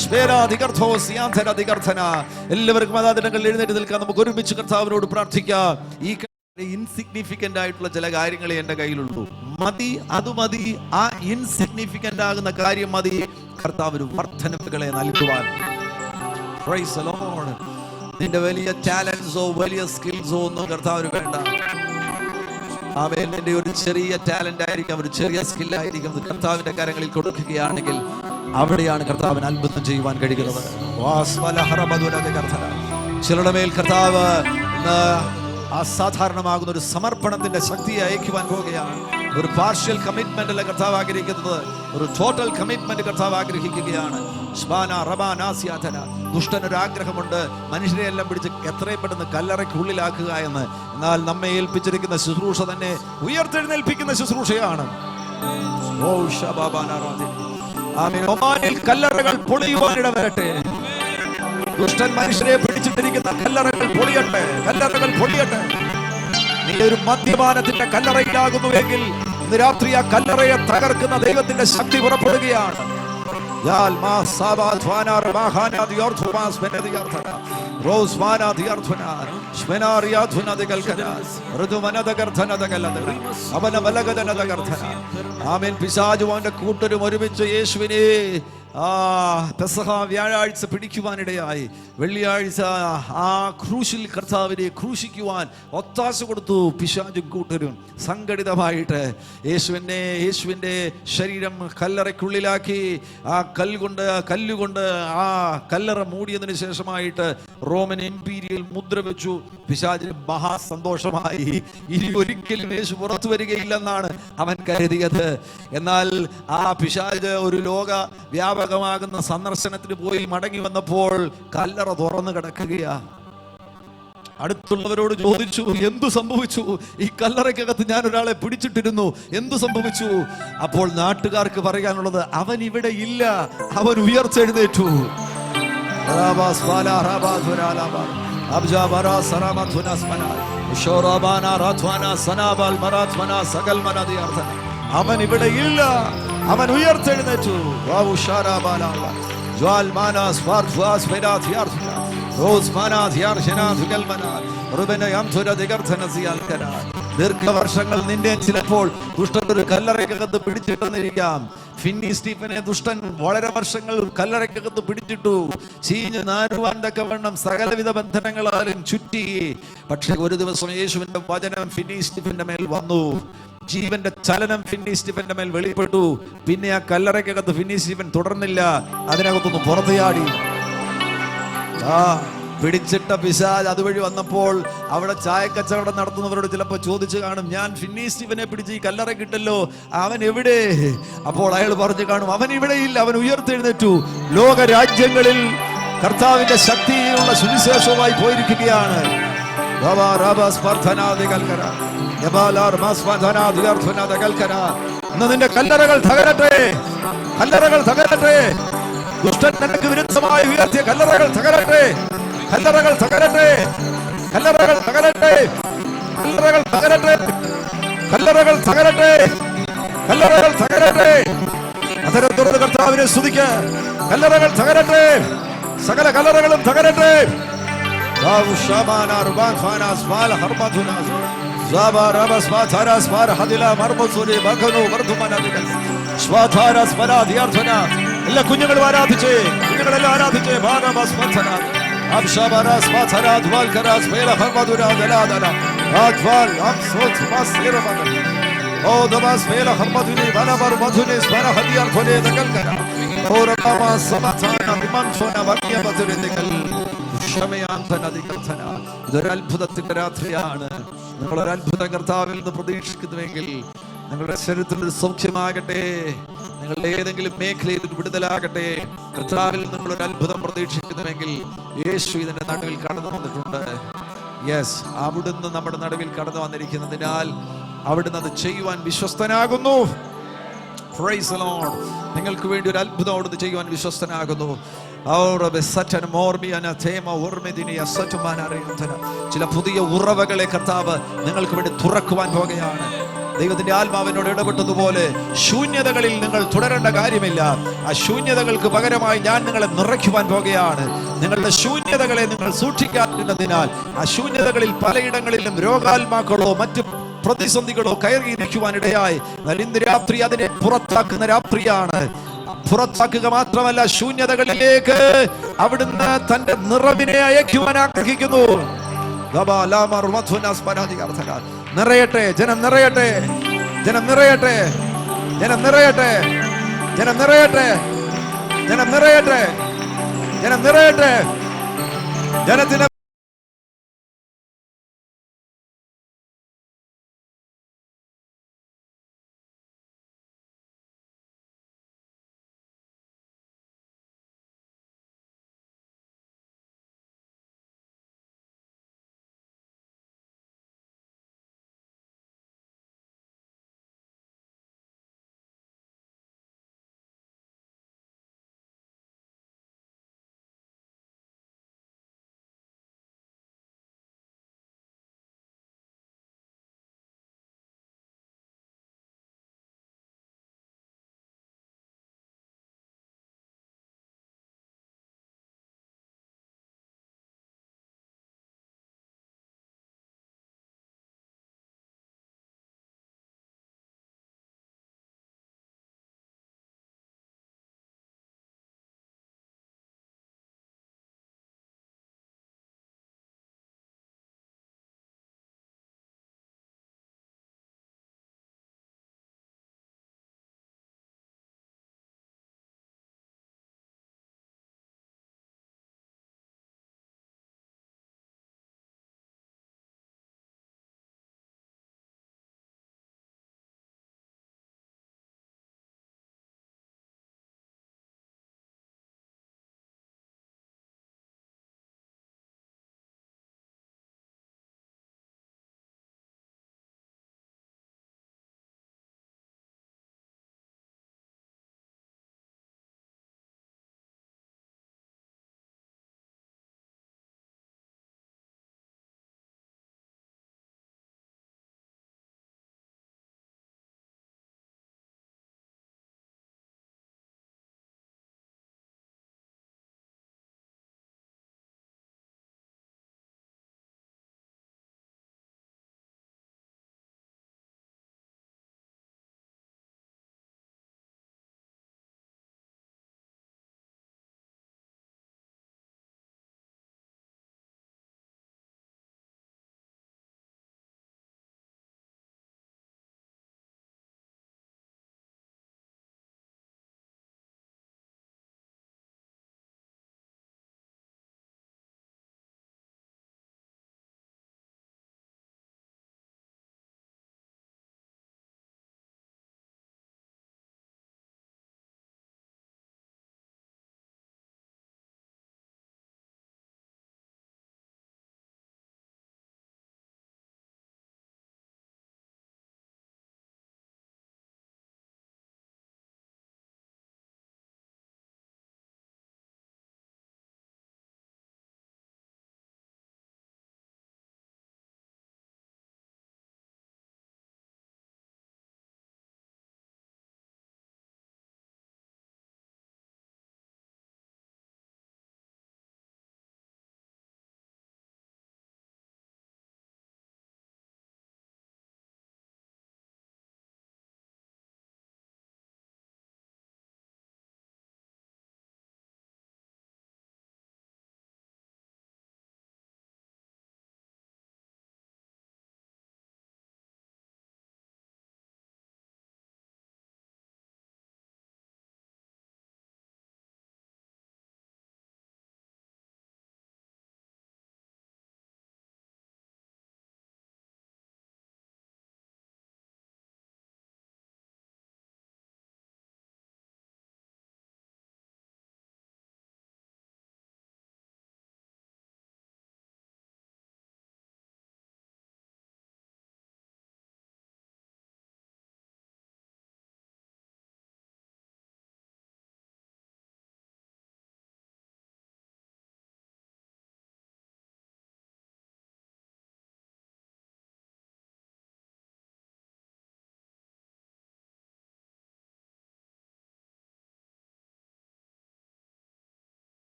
A: ശ്വേലാദിഗർധോസ് യാന്ധനദിഗർധന. എല്ലാവർക്കും അതാദിനങ്ങളിൽ എഴുന്നേറ്റ് നിൽക്കാൻ നമുക്ക് ഒരുമിച്ച് കർത്താവിനോട് പ്രാർത്ഥിക്കാം. ഈ ഇൻസിഗ്നിഫിക്കന്റ് ആയിട്ടുള്ള ചില കാര്യങ്ങളെ എന്റെ കയ്യിലുള്ളൂ. മതി, അത് മതി. ആ ഇൻസിഗ്നിഫിക്കന്റ് ആകുന്ന കാര്യം മതി കർത്താവിന് വർദ്ധനവുകളെ നൽകുവാൻ. Praise the Lord. നിന്റെ വലിയ ടാലന്റ്സോ വലിയ സ്കിൽസോ ഒന്നും കർത്താവിന് വേണ്ട. ആമേൻ. നിന്റെ ഒരു ചെറിയ ടാലന്റ് ആയിരിക്കാം, ഒരു ചെറിയ സ്കില്ലായിരിക്കും, കർത്താവിന്റെ കരങ്ങളിൽ കൊടുക്കുകയാണെങ്കിൽ അവിടെയാണ് കർത്താവിന് അത്ഭുതം ചെയ്യുവാൻ കഴിയുന്നത്. ചിലരുടെ മേൽ കർത്താവ് അസാധാരണമാകുന്ന ഒരു സമർപ്പണത്തിന്റെ ശക്തിയെ അയക്കുവാൻ പോവുകയാണ്. ഒരു പാർഷ്യൽ കമ്മിറ്റ്മെന്റ് അല്ല കർത്താവ് ആഗ്രഹിക്കുന്നത്, ഒരു ടോട്ടൽ കമ്മിറ്റ്മെന്റ് കർത്താവ് ആഗ്രഹിക്കുകയാണ്. ദുഷ്ടനൊരു ആഗ്രഹമുണ്ട്, മനുഷ്യരെ എല്ലാം പിടിച്ച് എത്രയും പെട്ടെന്ന് കല്ലറയ്ക്കുള്ളിലാക്കുക എന്ന്. എന്നാൽ നമ്മെ ഏൽപ്പിച്ചിരിക്കുന്ന ശുശ്രൂഷ തന്നെ ഉയർത്തെഴുന്നേൽപ്പിക്കുന്ന ശുശ്രൂഷയാണ്. കല്ലറകൾ പൊളിയുവാനിട വരട്ടെ. ദുഷ്ടൻ മനുഷ്യരെ പിടിച്ചിട്ടിരിക്കുന്ന കല്ലറകൾ പൊളിയട്ടെ, കല്ലറകൾ പൊളിയട്ടെ. നീ ഒരു മദ്യപാനത്തിന്റെ കല്ലറയിലാകുന്നുവെങ്കിൽ ഇന്ന് രാത്രി ആ കല്ലറയെ തകർക്കുന്ന ദൈവത്തിന്റെ ശക്തി പുറപ്പെടുകയാണ്. പിശാചുവാന്റെ കൂട്ടരും ഒരുമിച്ച് യേശുവിനെ പെസഹ വ്യാഴാഴ്ച പിടിക്കുവാനിടയായി. വെള്ളിയാഴ്ച ആ ക്രൂശിൽ കർത്താവിനെ ക്രൂശിക്കുവാൻ ഒത്താശ കൊടുത്തു. പിശാചും കൂട്ടരും സംഘടിതമായിട്ട് യേശുവിൻ്റെ ശരീരം കല്ലറയ്ക്കുള്ളിലാക്കി ആ കല്ലുകൊണ്ട് ആ കല്ലറ മൂടിയതിനു ശേഷമായിട്ട് റോമൻ ഇംപീരിയൽ മുദ്ര വെച്ചു. പിശാചിന് മഹാസന്തോഷമായി. ഇനി ഒരിക്കലും യേശു പുറത്തു വരികയില്ലെന്നാണ് അവൻ കരുതിയത്. എന്നാൽ ആ പിശാച് ഒരു ലോക വ്യാപകമാകുന്ന സന്ദർശനത്തിന് പോയി മടങ്ങി വന്നപ്പോൾ കല്ലറ തുറന്നു കിടക്കുകയാ. അടുത്തുള്ളവരോട് ചോദിച്ചു, എന്തു സംഭവിച്ചു? ഈ കല്ലറയ്ക്കകത്ത് ഞാൻ ഒരാളെ പിടിച്ചിട്ടിരുന്നു, എന്തു സംഭവിച്ചു? അപ്പോൾ നാട്ടുകാർക്ക് പറയാനുള്ളത്, അവൻ ഇവിടെ ഇല്ല, അവൻ ഉയർത്തെഴുന്നേറ്റു. അവൻ ഇവിടെ ഇല്ല, അവൻ ഉയർത്തെഴുന്നേറ്റു. ദീർഘവർഷങ്ങൾ നിന്നെ ചിലപ്പോൾ ദുഷ്ടൻ ഒരു കല്ലറയ്ക്കകത്ത് പിടിച്ചിട്ടെന്നിരിക്കാം. ഫിന്നി സ്റ്റീഫനെ ദുഷ്ടൻ വളരെ വർഷങ്ങൾ കല്ലറയ്ക്കകത്ത് പിടിച്ചിട്ടു. ചീഞ്ഞ് നാരുവാൻ തക്കവണ്ണം സകലവിധ ബന്ധനങ്ങളാലും ചുറ്റി. പക്ഷെ ഒരു ദിവസം യേശുവിന്റെ വചനം ഫിന്നി സ്റ്റീഫന്റെ മേൽ വന്നു. ജീവന്റെ ചലനം ഫിന്നി സ്റ്റീഫന്റെ മേൽ വെളിപ്പെട്ടു. പിന്നെ ആ കല്ലറയ്ക്കകത്ത് ഫിന്നി സ്റ്റീഫൻ തുടർന്നില്ല, അതിനകത്തൊന്ന് പുറത്തുചാടി. പിടിച്ചിട്ട പിശാച് അതുവഴി വന്നപ്പോൾ അവിടെ ചായക്കച്ചവടം നടത്തുന്നവരോട് ചിലപ്പോൾ ചോദിച്ചു കാണും, ഞാൻ ഫിന്നി സ്റ്റീഫനെ പിടിച്ച് ഈ കല്ലറ കിട്ടല്ലോ, അവൻ എവിടെ? അപ്പോൾ അയാൾ പറഞ്ഞു കാണും, അവൻ ഇവിടെയില്ല, അവൻ ഉയർത്തെഴുന്നേറ്റു. ലോക രാജ്യങ്ങളിൽ കർത്താവിന്റെ ശക്തിയുള്ള സുവിശേഷവുമായി പോയിരിക്കുകയാണ്. നിന്റെ കല്ലറകൾ തകരട്ടെ, കല്ലറകൾ തകരട്ടെ. ദുഷ്ടൻ നിനക്ക് വിരുദ്ധമായി ഉയർത്തിയ കല്ലറകൾ തകരട്ടെ, കല്ലറകൾ തകരട്ടെ, കല്ലറകൾ തകരട്ടെ, കല്ലറകൾ തകരട്ടെ.
B: കല്ലറകൾ തകരട്ടെ, കല്ലറകൾ തകരട്ടെ. അധരം തുറന്ന് കർത്താവിനെ സ്തുതിക്ക്. കല്ലറകൾ തകരട്ടെ, സകല കല്ലറകളും തകരട്ടെ. എല്ലാ കുഞ്ഞുങ്ങളും ആരാധിച്ചേ, കുഞ്ഞുങ്ങളെല്ലാം ആരാധിച്ചേ. Oh, the bas vela harmaduni bana bar madhuni spara hadiyar khole dagal kara. Oh, Rama samatana bimanshona vakiya badure dagal. Shamayantana dikathana. ഇതൊരു അത്ഭുതത്തിന്റെ രാത്രിയാണ്. നിങ്ങളൊരു അത്ഭുത കർത്താവിൽ നിന്ന് പ്രതീക്ഷിക്കുന്നുവെങ്കിൽ നിങ്ങളുടെ ശരീരത്തിൽ സൗഖ്യമാകട്ടെ, നിങ്ങളുടെ ഏതെങ്കിലും മേഖലയിൽ വിടുതലാകട്ടെ. കർത്താവിൽ നിങ്ങളൊരു അത്ഭുതം പ്രതീക്ഷിക്കുന്നുവെങ്കിൽ യേശു ഇതിന്റെ നടുവിൽ കടന്നു വന്നിട്ടുണ്ട്. യെസ്, അവിടുന്ന് നമ്മുടെ നടുവിൽ കടന്നു വന്നിരിക്കുന്നതിനാൽ അവിടുന്ന് അത് ചെയ്യുവാൻ വിശ്വസ്തനാകുന്നു. Praise the Lord. നിങ്ങൾക്ക് വേണ്ടി ഒരു അത്ഭുതം അവിടുന്ന് ചെയ്യുവാൻ വിശ്വസ്തനാകുന്നു. ചില പുതിയ ഉറവകളെ കർത്താവ് നിങ്ങൾക്ക് വേണ്ടി തുറക്കുവാൻ പോകുകയാണ്. ദൈവത്തിന്റെ ആത്മാവിനോട് ഇടപെട്ടതുപോലെ ശൂന്യതകളിൽ നിങ്ങൾ തുടരേണ്ട കാര്യമില്ല. ആ ശൂന്യതകൾക്ക് പകരമായി ഞാൻ നിങ്ങളെ നിറയ്ക്കുവാൻ പോകുകയാണ്. നിങ്ങളുടെ ശൂന്യതകളെ നിങ്ങൾ സൂക്ഷിക്കാതിരുന്നതിനാൽ ആ ശൂന്യതകളിൽ പലയിടങ്ങളിലും രോഗാത്മാക്കളോ മറ്റു പ്രതിസന്ധികളോ കയറിയിരിക്കുവാനിടയായി. ഇന്ന് രാത്രി അതിനെ പുറത്താക്കുന്ന രാത്രിയാണ്. പുറത്താക്കുക മാത്രമല്ല, ശൂന്യതകളിലേക്ക് അവിടുന്ന് തന്റെ നിറവിനെ അയക്കുവാൻ ആഗ്രഹിക്കുന്നു. നിറയട്ടെ, ജനം നിറയട്ടെ, ജനം നിറയട്ടെ, ജനം നിറയട്ടെ, ജനം നിറയട്ടെ, ജനം നിറയട്ടെ, ജനം നിറയട്ടെ. ജനത്തിന്